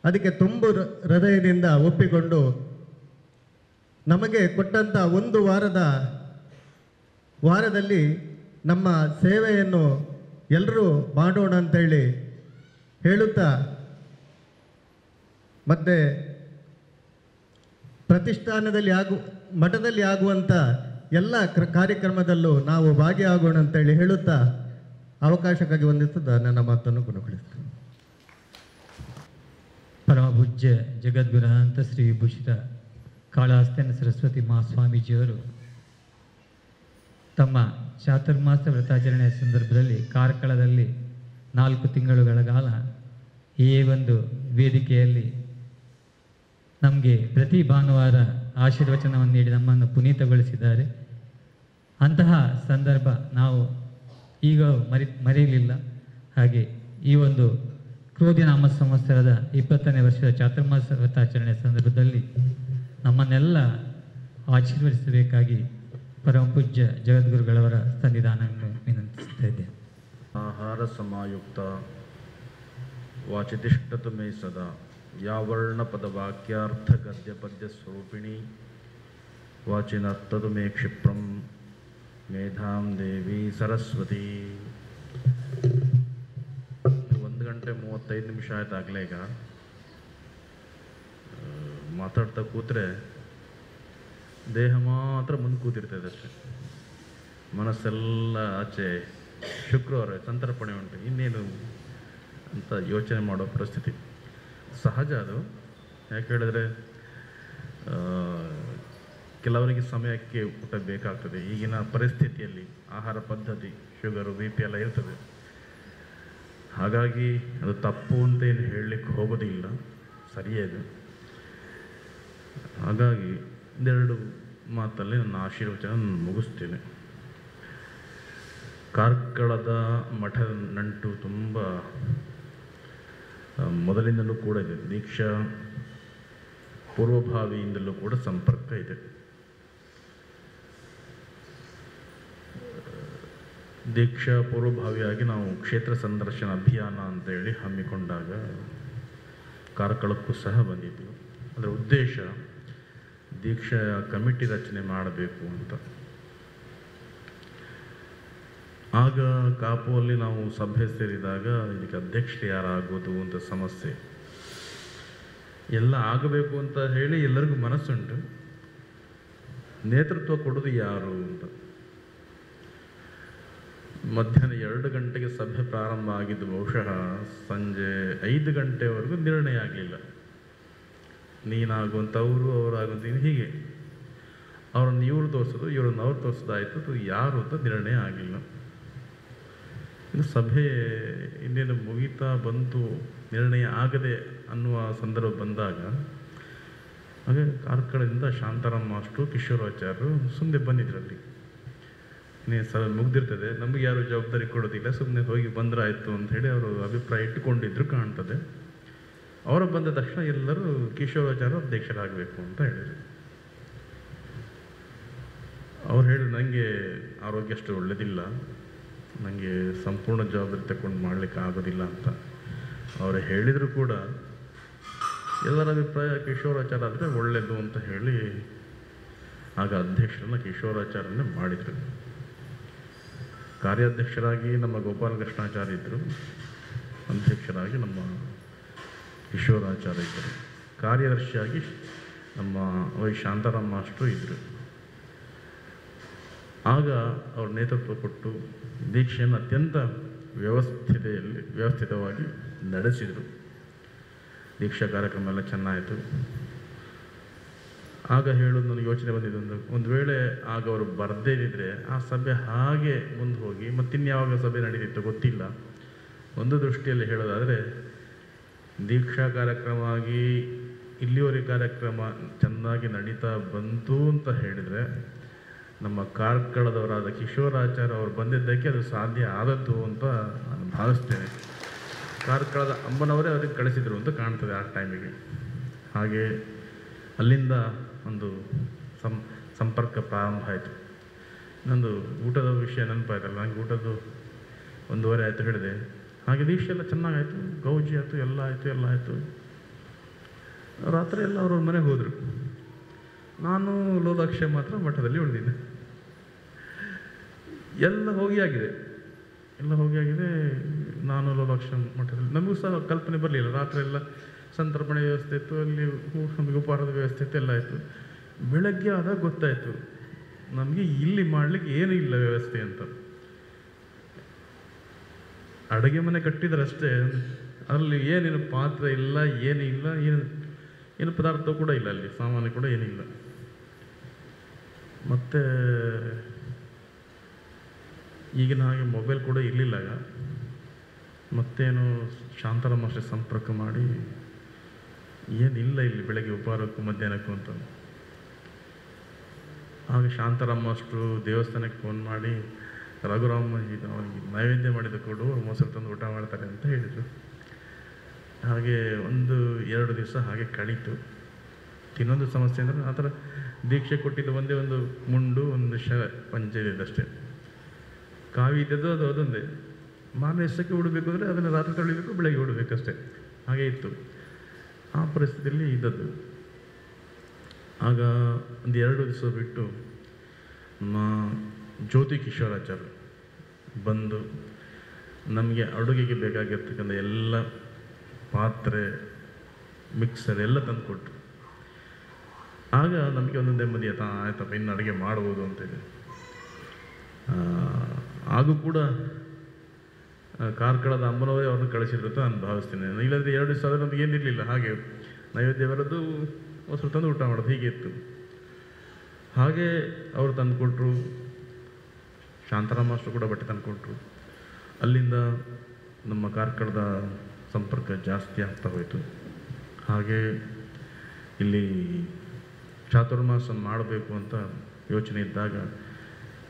ಅದಕ್ಕೆ ತುಂಬು ಹೃದಯದಿಂದ ಒಪ್ಪಿಕೊಂಡು ನಮಗೆ ಕೊಟ್ಟಂಥ ಒಂದು ವಾರದಲ್ಲಿ ನಮ್ಮ ಸೇವೆಯನ್ನು ಎಲ್ಲರೂ ಮಾಡೋಣ ಅಂತೇಳಿ ಹೇಳುತ್ತಾ, ಮತ್ತು ಪ್ರತಿಷ್ಠಾನದಲ್ಲಿ ಮಠದಲ್ಲಿ ಆಗುವಂಥ ಎಲ್ಲ ಕಾರ್ಯಕ್ರಮದಲ್ಲೂ ನಾವು ಭಾಗಿಯಾಗೋಣ ಅಂತೇಳಿ ಹೇಳುತ್ತಾ ಅವಕಾಶಕ್ಕಾಗಿ ವಂದಿಸುತ್ತಾ ನನ್ನ ಮಾತನ್ನು ಕೊನೆಗೊಳಿಸ್ತೇನೆ. ಪರಮ ಪೂಜ್ಯ ಜಗದ್ಗುರುನಾಥ ಶ್ರೀ ವಿಭೂಷಿತ ಕಾಳಹಸ್ತೇನ ಸರಸ್ವತಿ ಮಹಾಸ್ವಾಮೀಜಿಯವರು ತಮ್ಮ ಚಾತುರ್ಮಾಸ ವ್ರತಾಚರಣೆಯ ಸಂದರ್ಭದಲ್ಲಿ ಕಾರ್ಕಳದಲ್ಲಿ 4 ತಿಂಗಳುಗಳ ಕಾಲ ಈ ಒಂದು ವೇದಿಕೆಯಲ್ಲಿ ನಮಗೆ ಪ್ರತಿ ಭಾನುವಾರ ಆಶೀರ್ವಚನವನ್ನು ನೀಡಿ ನಮ್ಮನ್ನು ಪುನೀತಗೊಳಿಸಿದ್ದಾರೆ. ಅಂತಹ ಸಂದರ್ಭ ನಾವು ಈಗ ಮರೆಯಲಿಲ್ಲ. ಹಾಗೆ ಈ ಒಂದು ಕ್ರೋಧಿನಾಮ ಸಂವತ್ಸರದ 20ನೇ ವರ್ಷದ ಚಾತುರ್ಮಾಸ ವ್ರತಾಚರಣೆಯ ಸಂದರ್ಭದಲ್ಲಿ ನಮ್ಮನ್ನೆಲ್ಲ ಆಶೀರ್ವದಿಸಬೇಕಾಗಿ ಪರಮ ಪೂಜ್ಯ ಜಗದ್ಗುರುಗಳವರ ಸನ್ನಿಧಾನವನ್ನು ವಿನಂತಿಸ್ತಾ ಇದ್ದೇನೆ. ಆಹಾರ ಸಮಾಯುಕ್ತ ವಾಚಿತಿಷ್ಠತು ಮೇ ಸದಾ ಯಾವರ್ಣ ಪದ ವಾಕ್ಯಾರ್ಥ ಗದ್ಯ ಪದ್ಯ ಸ್ವರೂಪಿಣಿ ವಾಚಿನರ್ಥದು ಮೇ ಕ್ಷಿಪ್ರಂ ಮೇಧಾಂ ದೇವಿ ಸರಸ್ವತಿ. 1 ಗಂಟೆ 35 ನಿಮಿಷ ಆಯ್ತಾಗಲೇ. ಈಗ ಮಾತಾಡ್ತಾ ಕೂತ್ರೆ ದೇಹ ಮಾತ್ರ ಮುಂದೆ ಕೂತಿರ್ತದೆ ಅಷ್ಟೆ, ಮನಸ್ಸೆಲ್ಲ ಆಚೆ. ಶುಕ್ರವಾರ ಸಂತರ್ಪಣೆ ಉಂಟು, ಇನ್ನೇನು ಅಂತ ಯೋಚನೆ ಮಾಡೋ ಪರಿಸ್ಥಿತಿ ಸಹಜ. ಅದು ಯಾಕೆ ಹೇಳಿದ್ರೆ ಕೆಲವರಿಗೆ ಸಮಯಕ್ಕೆ ಊಟ ಬೇಕಾಗ್ತದೆ. ಈಗಿನ ಪರಿಸ್ಥಿತಿಯಲ್ಲಿ ಆಹಾರ ಪದ್ಧತಿ, ಶುಗರು, BP ಎಲ್ಲ ಇರ್ತದೆ. ಹಾಗಾಗಿ ಅದು ತಪ್ಪು ಅಂತ ಏನು ಹೇಳಲಿಕ್ಕೆ ಹೋಗೋದಿಲ್ಲ, ಸರಿಯೇ ಅದು. ಹಾಗಾಗಿ 2 ಮಾತಲ್ಲಿ ನನ್ನ ಆಶೀರ್ವಚನ ಮುಗಿಸ್ತೇನೆ. ಕಾರ್ಕಳದ ಮಠ ನಂಟು ತುಂಬ ಮೊದಲಿಂದಲೂ ಕೂಡ ಇದೆ. ದೀಕ್ಷಾ ಪೂರ್ವಭಾವಿಯಿಂದಲೂ ಕೂಡ ಸಂಪರ್ಕ ಇದೆ. ದೀಕ್ಷಾ ಪೂರ್ವಭಾವಿಯಾಗಿ ನಾವು ಕ್ಷೇತ್ರ ಸಂದರ್ಶನ ಅಭಿಯಾನ ಅಂತೇಳಿ ಹಮ್ಮಿಕೊಂಡಾಗ ಕಾರ್ಕಳಕ್ಕೂ ಸಹ ಬಂದಿದ್ವಿ. ಅದರ ಉದ್ದೇಶ ದೀಕ್ಷಾ ಕಮಿಟಿ ರಚನೆ ಮಾಡಬೇಕು ಅಂತ. ಆಗ ಕಾಪುವಲ್ಲಿ ನಾವು ಸಭೆ ಸೇರಿದಾಗ ಇದಕ್ಕೆ ಅಧ್ಯಕ್ಷರು ಯಾರಾಗೋದು ಅಂತ ಸಮಸ್ಯೆ. ಎಲ್ಲ ಆಗಬೇಕು ಅಂತ ಹೇಳಿ ಎಲ್ಲರಿಗೂ ಮನಸ್ಸುಂಟು, ನೇತೃತ್ವ ಕೊಡೋದು ಯಾರು ಅಂತ. ಮಧ್ಯಾಹ್ನ 2 ಗಂಟೆಗೆ ಸಭೆ ಪ್ರಾರಂಭ ಆಗಿದ್ದು, ಬಹುಶಃ ಸಂಜೆ 5 ಗಂಟೆವರೆಗೂ ನಿರ್ಣಯ ಆಗಲಿಲ್ಲ. ನೀನಾಗುವಂಥವ್ರು, ಅವರಾಗುವಂಥ ಹೀಗೆ ಅವ್ರನ್ನ ಇವ್ರು ತೋರಿಸೋದು, ಇವ್ರನ್ನ ಅವ್ರು ತೋರಿಸೋದಾಯಿತು. ಅದು ಯಾರು ಅಂತ ನಿರ್ಣಯ ಆಗಲಿಲ್ಲ. ಇನ್ನು ಸಭೆ ಇನ್ನೇನು ಮುಗಿತಾ ಬಂತು, ನಿರ್ಣಯ ಆಗದೆ ಅನ್ನುವ ಸಂದರ್ಭ ಬಂದಾಗ ಹಾಗೆ ಕಾರ್ಕಳದಿಂದ ಶಾಂತಾರಾಮ್ ಮಾಸ್ಟ್ರು, ಕಿಶೋರಾಚಾರ್ಯರು ಸುಮ್ಮನೆ ಬಂದಿದ್ರಲ್ಲಿ. ಇನ್ನೇನು ಸಭೆ ಮುಗ್ದಿರ್ತದೆ, ನಮಗೆ ಯಾರು ಜವಾಬ್ದಾರಿ ಕೊಡೋದಿಲ್ಲ, ಸುಮ್ಮನೆ ಹೋಗಿ ಬಂದ್ರಾಯ್ತು ಅಂತ ಹೇಳಿ ಅವರು ಅಭಿಪ್ರಾಯ ಇಟ್ಟುಕೊಂಡಿದ್ರು ಕಾಣ್ತದೆ. ಅವರು ಬಂದ ತಕ್ಷಣ ಎಲ್ಲರೂ ಕಿಶೋರಾಚಾರ್ಯ ಅಧ್ಯಕ್ಷರಾಗಬೇಕು ಅಂತ ಹೇಳಿದರು. ಅವ್ರು ಹೇಳಿದ್ರು, ನನಗೆ ಆರೋಗ್ಯ ಅಷ್ಟು ಒಳ್ಳೆಯದಿಲ್ಲ, ನನಗೆ ಸಂಪೂರ್ಣ ಜವಾಬ್ದಾರಿ ತಗೊಂಡು ಮಾಡಲಿಕ್ಕೆ ಆಗೋದಿಲ್ಲ ಅಂತ ಅವರು ಹೇಳಿದರು ಕೂಡ ಎಲ್ಲರ ಅಭಿಪ್ರಾಯ ಕಿಶೋರಾಚಾರ್ಯ ಆದರೆ ಒಳ್ಳೆಯದು ಅಂತ ಹೇಳಿ ಆಗ ಅಧ್ಯಕ್ಷರನ್ನ ಕಿಶೋರಾಚಾರ್ಯನೇ ಮಾಡಿದರು. ಕಾರ್ಯಾಧ್ಯಕ್ಷರಾಗಿ ನಮ್ಮ ಗೋಪಾಲಕೃಷ್ಣಾಚಾರ್ಯ ಇದ್ದರು, ಅಧ್ಯಕ್ಷರಾಗಿ ನಮ್ಮ ಕಿಶೋರಾಚಾರ್ಯ ಇದ್ದರು, ಕಾರ್ಯದರ್ಶಿಯಾಗಿ ನಮ್ಮ ವೈ ಶಾಂತಾರಾಮ್ ಮಾಸ್ಟ್ರು ಇದ್ದರು. ಆಗ ಅವರು ನೇತೃತ್ವ ಕೊಟ್ಟು ದೀಕ್ಷೆಯನ್ನು ಅತ್ಯಂತ ವ್ಯವಸ್ಥಿತವಾಗಿ ನಡೆಸಿದರು. ದೀಕ್ಷಾ ಕಾರ್ಯಕ್ರಮ ಎಲ್ಲ ಚೆನ್ನಾಯಿತು. ಆಗ ಹೇಳೋದು ನನಗೆ ಯೋಚನೆ ಬಂದಿದ್ದು, ಒಂದು ವೇಳೆ ಆಗ ಅವರು ಬರದೇ ಇದ್ದರೆ ಆ ಸಭೆ ಹಾಗೆ ಮುಂದೆ ಹೋಗಿ ಮತ್ತಿನ್ಯಾವಾಗ ಸಭೆ ನಡೀತಿತ್ತು ಗೊತ್ತಿಲ್ಲ. ಒಂದು ದೃಷ್ಟಿಯಲ್ಲಿ ಹೇಳೋದಾದರೆ ದೀಕ್ಷಾ ಕಾರ್ಯಕ್ರಮ ಆಗಿ ಇಲ್ಲಿವರೆಗೆ ಕಾರ್ಯಕ್ರಮ ಚೆನ್ನಾಗಿ ನಡೀತಾ ಬಂತು ಅಂತ ಹೇಳಿದರೆ ನಮ್ಮ ಕಾರ್ಕಳದವರಾದ ಕಿಶೋರಾಚಾರ್ಯ ಅವರು ಬಂದಿದ್ದಕ್ಕೆ ಅದು ಸಾಧ್ಯ ಆದದ್ದು ಅಂತ ನಾನು ಭಾವಿಸ್ತೇನೆ. ಕಾರ್ಕಳದ ಅಮ್ಮನವರೇ ಅವ್ರಿಗೆ ಕಳಿಸಿದರು ಅಂತ ಕಾಣ್ತದೆ ಆ ಟೈಮಿಗೆ. ಹಾಗೆ ಅಲ್ಲಿಂದ ಒಂದು ಸಂಪರ್ಕ ಪ್ರಾರಂಭ ಆಯಿತು. ನಂದು ಊಟದ ವಿಷಯ ನೆನಪಾಯ್ತಲ್ಲ, ನನಗೆ ಊಟದ್ದು 1:30 ಆಯಿತು ಹೇಳಿದೆ. ಹಾಗೆ ದೀಕ್ಷೆ ಎಲ್ಲ ಚೆನ್ನಾಗಾಯಿತು, ಗೌಜಿ ಆಯಿತು, ಎಲ್ಲ ಆಯಿತು. ರಾತ್ರಿ ಎಲ್ಲ ಅವ್ರವ್ರ ಮನೆಗೆ ಹೋದರು. ನಾನು ಲೋಲಾಕ್ಷ ಮಾತ್ರ ಮಠದಲ್ಲಿ ಉಳಿದಿದ್ದೆ. ಎಲ್ಲ ಹೋಗಿ ಆಗಿದೆ. ನಾನು ಲೋಲಾಕ್ಷ ಮಠದಲ್ಲಿ ನಮಗೂ ಸಹ ಕಲ್ಪನೆ ಬರಲಿಲ್ಲ. ರಾತ್ರಿ ಎಲ್ಲ ಸಂತರ್ಪಣೆ ವ್ಯವಸ್ಥೆ ಇತ್ತು, ಅಲ್ಲಿ ನಮಗೆ ಉಪಹಾರದ ವ್ಯವಸ್ಥೆ ಇತ್ತು, ಎಲ್ಲ ಆಯಿತು. ಬೆಳಗ್ಗೆ ಆದಾಗ ಗೊತ್ತಾಯಿತು ನಮಗೆ ಇಲ್ಲಿ ಮಾಡಲಿಕ್ಕೆ ಏನೂ ಇಲ್ಲ ವ್ಯವಸ್ಥೆ ಅಂತ. ಅಡುಗೆ ಮನೆ ಕಟ್ಟಿದ್ರಷ್ಟೇ, ಅದರಲ್ಲಿ ಏನೇನು ಪಾತ್ರೆ ಇಲ್ಲ, ಏನು ಪದಾರ್ಥ ಕೂಡ ಇಲ್ಲ, ಅಲ್ಲಿ ಸಾಮಾನು ಕೂಡ ಏನಿಲ್ಲ. ಮತ್ತು ಈಗಿನ ಹಾಗೆ ಮೊಬೈಲ್ ಕೂಡ ಇರಲಿಲ್ಲ. ಮತ್ತೇನು ಶಾಂತಾರಾಮ ಮಾಸ್ಟರ್ ಸಂಪರ್ಕ ಮಾಡಿ ಏನಿಲ್ಲ ಇಲ್ಲಿ ಬೆಳಗ್ಗೆ ಉಪಹಾರಕ್ಕೂ ಮಧ್ಯಾಹ್ನಕ್ಕೂ ಅಂತ. ಹಾಗೆ ಶಾಂತಾರಾಮ ಮಾಸ್ಟ್ರು ದೇವಸ್ಥಾನಕ್ಕೆ ಫೋನ್ ಮಾಡಿ ರಘುರಾಮ ಅವನಿಗೆ ನೈವೇದ್ಯ ಮಾಡಿದ ಕೊಡು, ಮೊಸರು ತಂದು ಊಟ ಮಾಡ್ತಾರೆ ಅಂತ ಹೇಳಿದರು. ಹಾಗೆ 1-2 ದಿವಸ ಹಾಗೆ ಕಳೀತು. ಇನ್ನೊಂದು ಸಮಸ್ಯೆ ಅಂದರೆ ಆ ಥರ ದೀಕ್ಷೆ ಕೊಟ್ಟಿದ್ದು ಒಂದೇ ಒಂದು ಮುಂಡು, ಒಂದು ಪಂಚೆ ಇದ್ದಷ್ಟೇ. ಕಾವಿ ಇದ್ದದ್ದು ಅದೊಂದೇ. ಮಾರನೇ ದಿವಸಕ್ಕೆ ಉಡಬೇಕು ಅಂದರೆ ಅದನ್ನು ರಾತ್ರಿ ತೊಳಿಬೇಕು, ಬೆಳಗ್ಗೆ ಉಡಬೇಕಷ್ಟೇ. ಹಾಗೆ ಇತ್ತು. ಆ ಪರಿಸ್ಥಿತಿಯಲ್ಲಿ ಇದ್ದದ್ದು. ಆಗ 1-2 ದಿವಸ ಬಿಟ್ಟು ನಮ್ಮ ಜ್ಯೋತಿ ಕಿಶೋರಾಚಾರ್ಯ ಬಂದು ನಮಗೆ ಅಡುಗೆಗೆ ಬೇಕಾಗಿರ್ತಕ್ಕಂಥ ಎಲ್ಲ ಪಾತ್ರೆ, ಮಿಕ್ಸರ್ ಎಲ್ಲ ತಂದು ಕೊಟ್ಟರು. ಆಗ ನಮಗೆ ಒಂದು ನೆಮ್ಮದಿ ಆಯ್ತಪ್ಪ, ಇನ್ನು ಅಡುಗೆ ಮಾಡ್ಬೋದು ಅಂತೇಳಿ. ಹಾಗೂ ಕೂಡ ಕಾರ್ಕಳದ ಅಮ್ಮನವರೇ ಅವ್ರನ್ನ ಕಳಿಸಿರುತ್ತೆ ನಾನು ಭಾವಿಸ್ತೀನಿ. ಇಲ್ಲಾಂದರೆ 2 ದಿವಸ ಆದರೆ ನಮಗೆ ಏನಿರಲಿಲ್ಲ. ಹಾಗೆ ನೈವೇದ್ಯ ಬರೋದು, ಮೊಸರು ತಂದು ಊಟ ಮಾಡೋದು, ಹೀಗೆ ಇತ್ತು. ಹಾಗೆ ಅವರು ತಂದು ಕೊಟ್ಟರು. ಶಾಂತಾರಾಮ ಮಾಸ್ಟರ್ ಕೂಡ ಬಟ್ಟೆ ತಂದು ಕೊಟ್ಟರು. ಅಲ್ಲಿಂದ ನಮ್ಮ ಕಾರ್ಕಳದ ಸಂಪರ್ಕ ಜಾಸ್ತಿ ಆಗ್ತಾ ಹೋಯಿತು. ಹಾಗೆ ಇಲ್ಲಿ ಚಾತುರ್ಮಾಸ ಮಾಡಬೇಕು ಅಂತ ಯೋಚನೆ ಇದ್ದಾಗ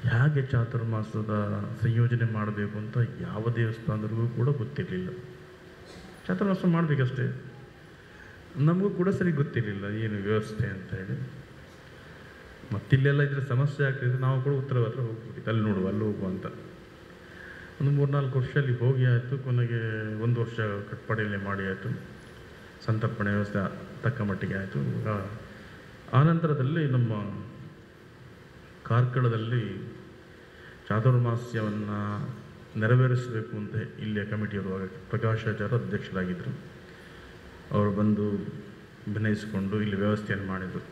ಹೇಗೆ ಚಾತುರ್ಮಾಸದ ಸಂಯೋಜನೆ ಮಾಡಬೇಕು ಅಂತ ಯಾವ ದೇವಸ್ಥಾನದವರೆಗೂ ಕೂಡ ಗೊತ್ತಿರಲಿಲ್ಲ. ಚಾತುರ್ಮಾಸ ಮಾಡಬೇಕಷ್ಟೇ, ನಮಗೂ ಕೂಡ ಸರಿ ಗೊತ್ತಿರಲಿಲ್ಲ ಏನು ವ್ಯವಸ್ಥೆ ಅಂತ ಹೇಳಿ. ಮತ್ತಿಲ್ಲೆಲ್ಲ ಇದ್ರೆ ಸಮಸ್ಯೆ ಆಗ್ತಿದೆ, ನಾವು ಕೂಡ ಉತ್ತರ ಹತ್ರ ಹೋಗ್ಬಿಟ್ಟಿತ್ತು, ಅಲ್ಲಿ ನೋಡುವ, ಅಲ್ಲಿ ಹೋಗುವ ಅಂತ. ಒಂದು 3-4 ವರ್ಷ ಅಲ್ಲಿ ಹೋಗಿ ಆಯಿತು. ಕೊನೆಗೆ 1 ವರ್ಷ ಕಟ್ಪಾಡಿಯಲ್ಲೇ ಮಾಡಿ ಆಯಿತು. ಸಂತರ್ಪಣೆ ವ್ಯವಸ್ಥೆ ತಕ್ಕ ಮಟ್ಟಿಗೆ ಆಯಿತು. ಆನಂತರದಲ್ಲಿ ನಮ್ಮ ಕಾರ್ಕಳದಲ್ಲಿ ಚಾತುರ್ಮಾಸ್ಯವನ್ನು ನೆರವೇರಿಸಬೇಕು ಅಂತ ಇಲ್ಲಿಯ ಕಮಿಟಿಯವರು ಪ್ರಕಾಶಾಚಾರ್ಯ ಅಧ್ಯಕ್ಷರಾಗಿದ್ದರು. ಅವರು ಬಂದು ಭಿನಯಿಸಿಕೊಂಡು ಇಲ್ಲಿ ವ್ಯವಸ್ಥೆಯನ್ನು ಮಾಡಿದರು.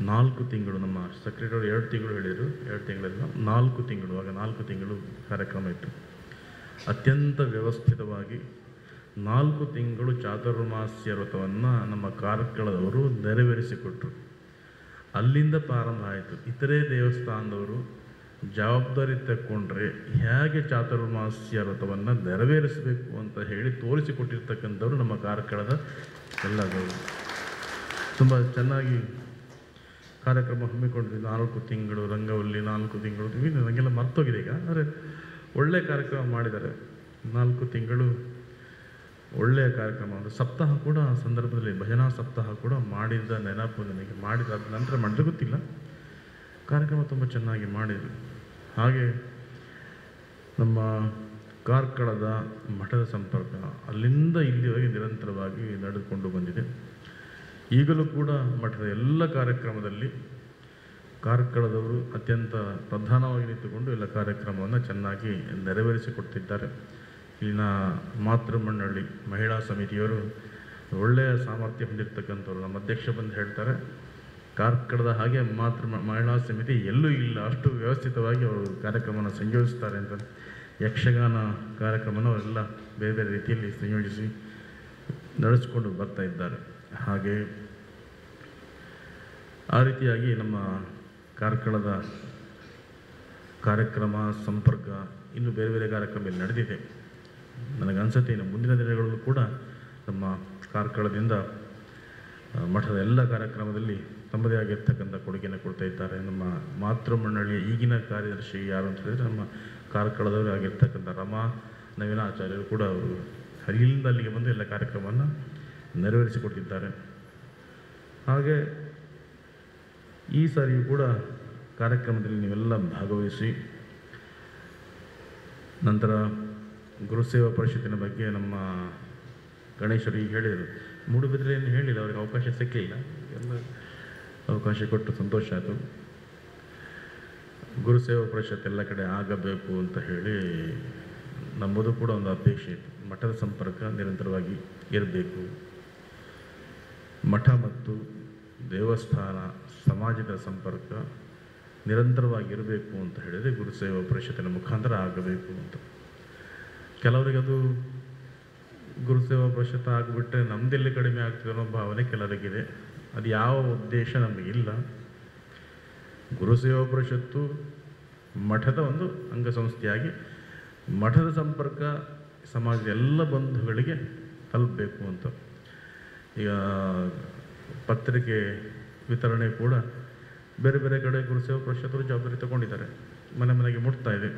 4 ತಿಂಗಳು ನಮ್ಮ ಸೆಕ್ರೆಟರಿ 2 ತಿಂಗಳು ಹೇಳಿದರು, 2 ತಿಂಗಳೆಲ್ಲ 4 ತಿಂಗಳು. ಆಗ 4 ತಿಂಗಳು ಕಾರ್ಯಕ್ರಮ ಇತ್ತು. ಅತ್ಯಂತ ವ್ಯವಸ್ಥಿತವಾಗಿ 4 ತಿಂಗಳು ಚಾತುರ್ಮಾಸ್ಯ ವ್ರತವನ್ನು ನಮ್ಮ ಕಾರ್ಕಳದವರು ನೆರವೇರಿಸಿಕೊಟ್ರು. ಅಲ್ಲಿಂದ ಪ್ರಾರಂಭ ಆಯಿತು. ಇತರೆ ದೇವಸ್ಥಾನದವರು ಜವಾಬ್ದಾರಿ ತಗೊಂಡ್ರೆ ಹೇಗೆ ಚಾತುರ್ಮಾಸ್ಯ ವ್ರತವನ್ನು ನೆರವೇರಿಸಬೇಕು ಅಂತ ಹೇಳಿ ತೋರಿಸಿಕೊಟ್ಟಿರ್ತಕ್ಕಂಥವ್ರು ನಮ್ಮ ಕಾರ್ಕಳದ ಎಲ್ಲದವರು. ತುಂಬ ಚೆನ್ನಾಗಿ ಕಾರ್ಯಕ್ರಮ ಹಮ್ಮಿಕೊಂಡಿದ್ವಿ. 4 ತಿಂಗಳು ರಂಗವಲ್ಲಿ, 4 ತಿಂಗಳು ನನಗೆಲ್ಲ ಮರ್ತೋಗಿದೆ ಈಗ. ಆದರೆ ಒಳ್ಳೆಯ ಕಾರ್ಯಕ್ರಮ ಮಾಡಿದ್ದಾರೆ. 4 ತಿಂಗಳು ಒಳ್ಳೆಯ ಕಾರ್ಯಕ್ರಮ. ಒಂದು ಸಪ್ತಾಹ ಕೂಡ ಆ ಸಂದರ್ಭದಲ್ಲಿ ಭಜನಾ ಸಪ್ತಾಹ ಕೂಡ ಮಾಡಿದ್ದ ನೆನಪು ನನಗೆ. ಮಾಡಿದ ನಂತರ ಮಾಡಿದ್ರೆ ಗೊತ್ತಿಲ್ಲ. ಕಾರ್ಯಕ್ರಮ ತುಂಬ ಚೆನ್ನಾಗಿ ಮಾಡಿದರು. ಹಾಗೆ ನಮ್ಮ ಕಾರ್ಕಳದ ಮಠದ ಸಂಪರ್ಕ ಅಲ್ಲಿಂದ ಇಲ್ಲಿವರೆಗೆ ನಿರಂತರವಾಗಿ ನಡೆದುಕೊಂಡು ಬಂದಿದೆ. ಈಗಲೂ ಕೂಡ ಮಠದ ಎಲ್ಲ ಕಾರ್ಯಕ್ರಮದಲ್ಲಿ ಕಾರ್ಕಳದವರು ಅತ್ಯಂತ ಪ್ರಧಾನವಾಗಿ ನಿಂತುಕೊಂಡು ಎಲ್ಲ ಕಾರ್ಯಕ್ರಮವನ್ನು ಚೆನ್ನಾಗಿ ನೆರವೇರಿಸಿಕೊಡ್ತಿದ್ದಾರೆ. ಇಲ್ಲಿನ ಮಾತೃಮಂಡಳಿ ಮಹಿಳಾ ಸಮಿತಿಯವರು ಒಳ್ಳೆಯ ಸಾಮರ್ಥ್ಯ ಹೊಂದಿರತಕ್ಕಂಥವ್ರು. ನಮ್ಮ ಅಧ್ಯಕ್ಷ ಬಂದು ಹೇಳ್ತಾರೆ, ಕಾರ್ಕಳದ ಹಾಗೆ ಮಾತ್ರ ಮಹಿಳಾ ಸಮಿತಿ ಎಲ್ಲೂ ಇಲ್ಲ, ಅಷ್ಟು ವ್ಯವಸ್ಥಿತವಾಗಿ ಅವರು ಕಾರ್ಯಕ್ರಮವನ್ನು ಸಂಯೋಜಿಸ್ತಾರೆ ಅಂತ. ಯಕ್ಷಗಾನ ಕಾರ್ಯಕ್ರಮವನ್ನು ಅವರೆಲ್ಲ ಬೇರೆ ಬೇರೆ ರೀತಿಯಲ್ಲಿ ಸಂಯೋಜಿಸಿ ನಡೆಸಿಕೊಂಡು ಬರ್ತಾ ಇದ್ದಾರೆ. ಹಾಗೆ ಆ ರೀತಿಯಾಗಿ ನಮ್ಮ ಕಾರ್ಕಳದ ಕಾರ್ಯಕ್ರಮ ಸಂಪರ್ಕ ಇನ್ನೂ ಬೇರೆ ಬೇರೆ ಕಾರ್ಯಕ್ರಮ ನಡೆದಿದೆ. ನನಗನ್ಸುತ್ತೆ ಇನ್ನು ಮುಂದಿನ ದಿನಗಳಲ್ಲೂ ಕೂಡ ನಮ್ಮ ಕಾರ್ಕಳದಿಂದ ಮಠದ ಎಲ್ಲ ಕಾರ್ಯಕ್ರಮದಲ್ಲಿ ತಮ್ಮದೇ ಆಗಿರ್ತಕ್ಕಂಥ ಕೊಡುಗೆಯನ್ನು ಕೊಡ್ತಾ ಇದ್ದಾರೆ. ನಮ್ಮ ಮಾತೃ ಮಂಡಳಿಯ ಈಗಿನ ಕಾರ್ಯದರ್ಶಿ ಯಾರು ಅಂತ ಹೇಳಿದರೆ ನಮ್ಮ ಕಾರ್ಕಳದವರು ಆಗಿರ್ತಕ್ಕಂಥ ರಮಾ ನವೀನಾಚಾರ್ಯರು ಕೂಡ ಅವರು ಅಲ್ಲಿಂದ ಅಲ್ಲಿಗೆ ಬಂದು ಎಲ್ಲ ಕಾರ್ಯಕ್ರಮವನ್ನು ನೆರವೇರಿಸಿಕೊಟ್ಟಿದ್ದಾರೆ. ಹಾಗೆ ಈ ಸಾರಿಯೂ ಕೂಡ ಕಾರ್ಯಕ್ರಮದಲ್ಲಿ ನೀವೆಲ್ಲ ಭಾಗವಹಿಸಿ ನಂತರ ಗುರುಸೇವಾ ಪರಿಷತ್ತಿನ ಬಗ್ಗೆ ನಮ್ಮ ಗಣೇಶರು ಈಗ ಹೇಳಿದರು. ಮೂಡುಬಿದ್ರೆಯನ್ನು ಹೇಳಿಲ್ಲ, ಅವ್ರಿಗೆ ಅವಕಾಶ ಸಿಕ್ಕಲಿಲ್ಲ, ಎಲ್ಲ ಅವಕಾಶ ಕೊಟ್ಟು ಸಂತೋಷ ಆಯಿತು. ಗುರುಸೇವಾ ಪರಿಷತ್ ಎಲ್ಲ ಕಡೆ ಆಗಬೇಕು ಅಂತ ಹೇಳಿ ನಮ್ಮದು ಕೂಡ ಒಂದು ಅಪೇಕ್ಷೆ ಇತ್ತು. ಮಠದ ಸಂಪರ್ಕ ನಿರಂತರವಾಗಿ ಇರಬೇಕು, ಮಠ ಮತ್ತು ದೇವಸ್ಥಾನ ಸಮಾಜದ ಸಂಪರ್ಕ ನಿರಂತರವಾಗಿರಬೇಕು ಅಂತ ಹೇಳಿದರೆ ಗುರುಸೇವಾ ಪರಿಷತ್ತಿನ ಮುಖಾಂತರ ಆಗಬೇಕು ಅಂತ. ಕೆಲವರಿಗೆ ಅದು ಗುರುಸೇವಾ ಪರಿಷತ್ ಆಗಿಬಿಟ್ರೆ ನಮ್ಮದೆಲ್ಲಿ ಕಡಿಮೆ ಆಗ್ತದೆ ಅನ್ನೋ ಭಾವನೆ ಕೆಲವರಿಗಿದೆ. ಅದು ಯಾವ ಉದ್ದೇಶ ನಮಗಿಲ್ಲ. ಗುರುಸೇವಾ ಪರಿಷತ್ತು ಮಠದ ಒಂದು ಅಂಗಸಂಸ್ಥೆಯಾಗಿ ಮಠದ ಸಂಪರ್ಕ ಸಮಾಜದ ಎಲ್ಲ ಬಂಧುಗಳಿಗೆ ತಲುಪಬೇಕು ಅಂತ. ಈಗ ಪತ್ರಿಕೆ ವಿತರಣೆ ಕೂಡ ಬೇರೆ ಬೇರೆ ಕಡೆ ಗುರುಸೇವಾ ಪರಿಷತ್ತರು ಜವಾಬ್ದಾರಿ ತಗೊಂಡಿದ್ದಾರೆ, ಮನೆ ಮನೆಗೆ ಮುಟ್ತಾ ಇದೆ.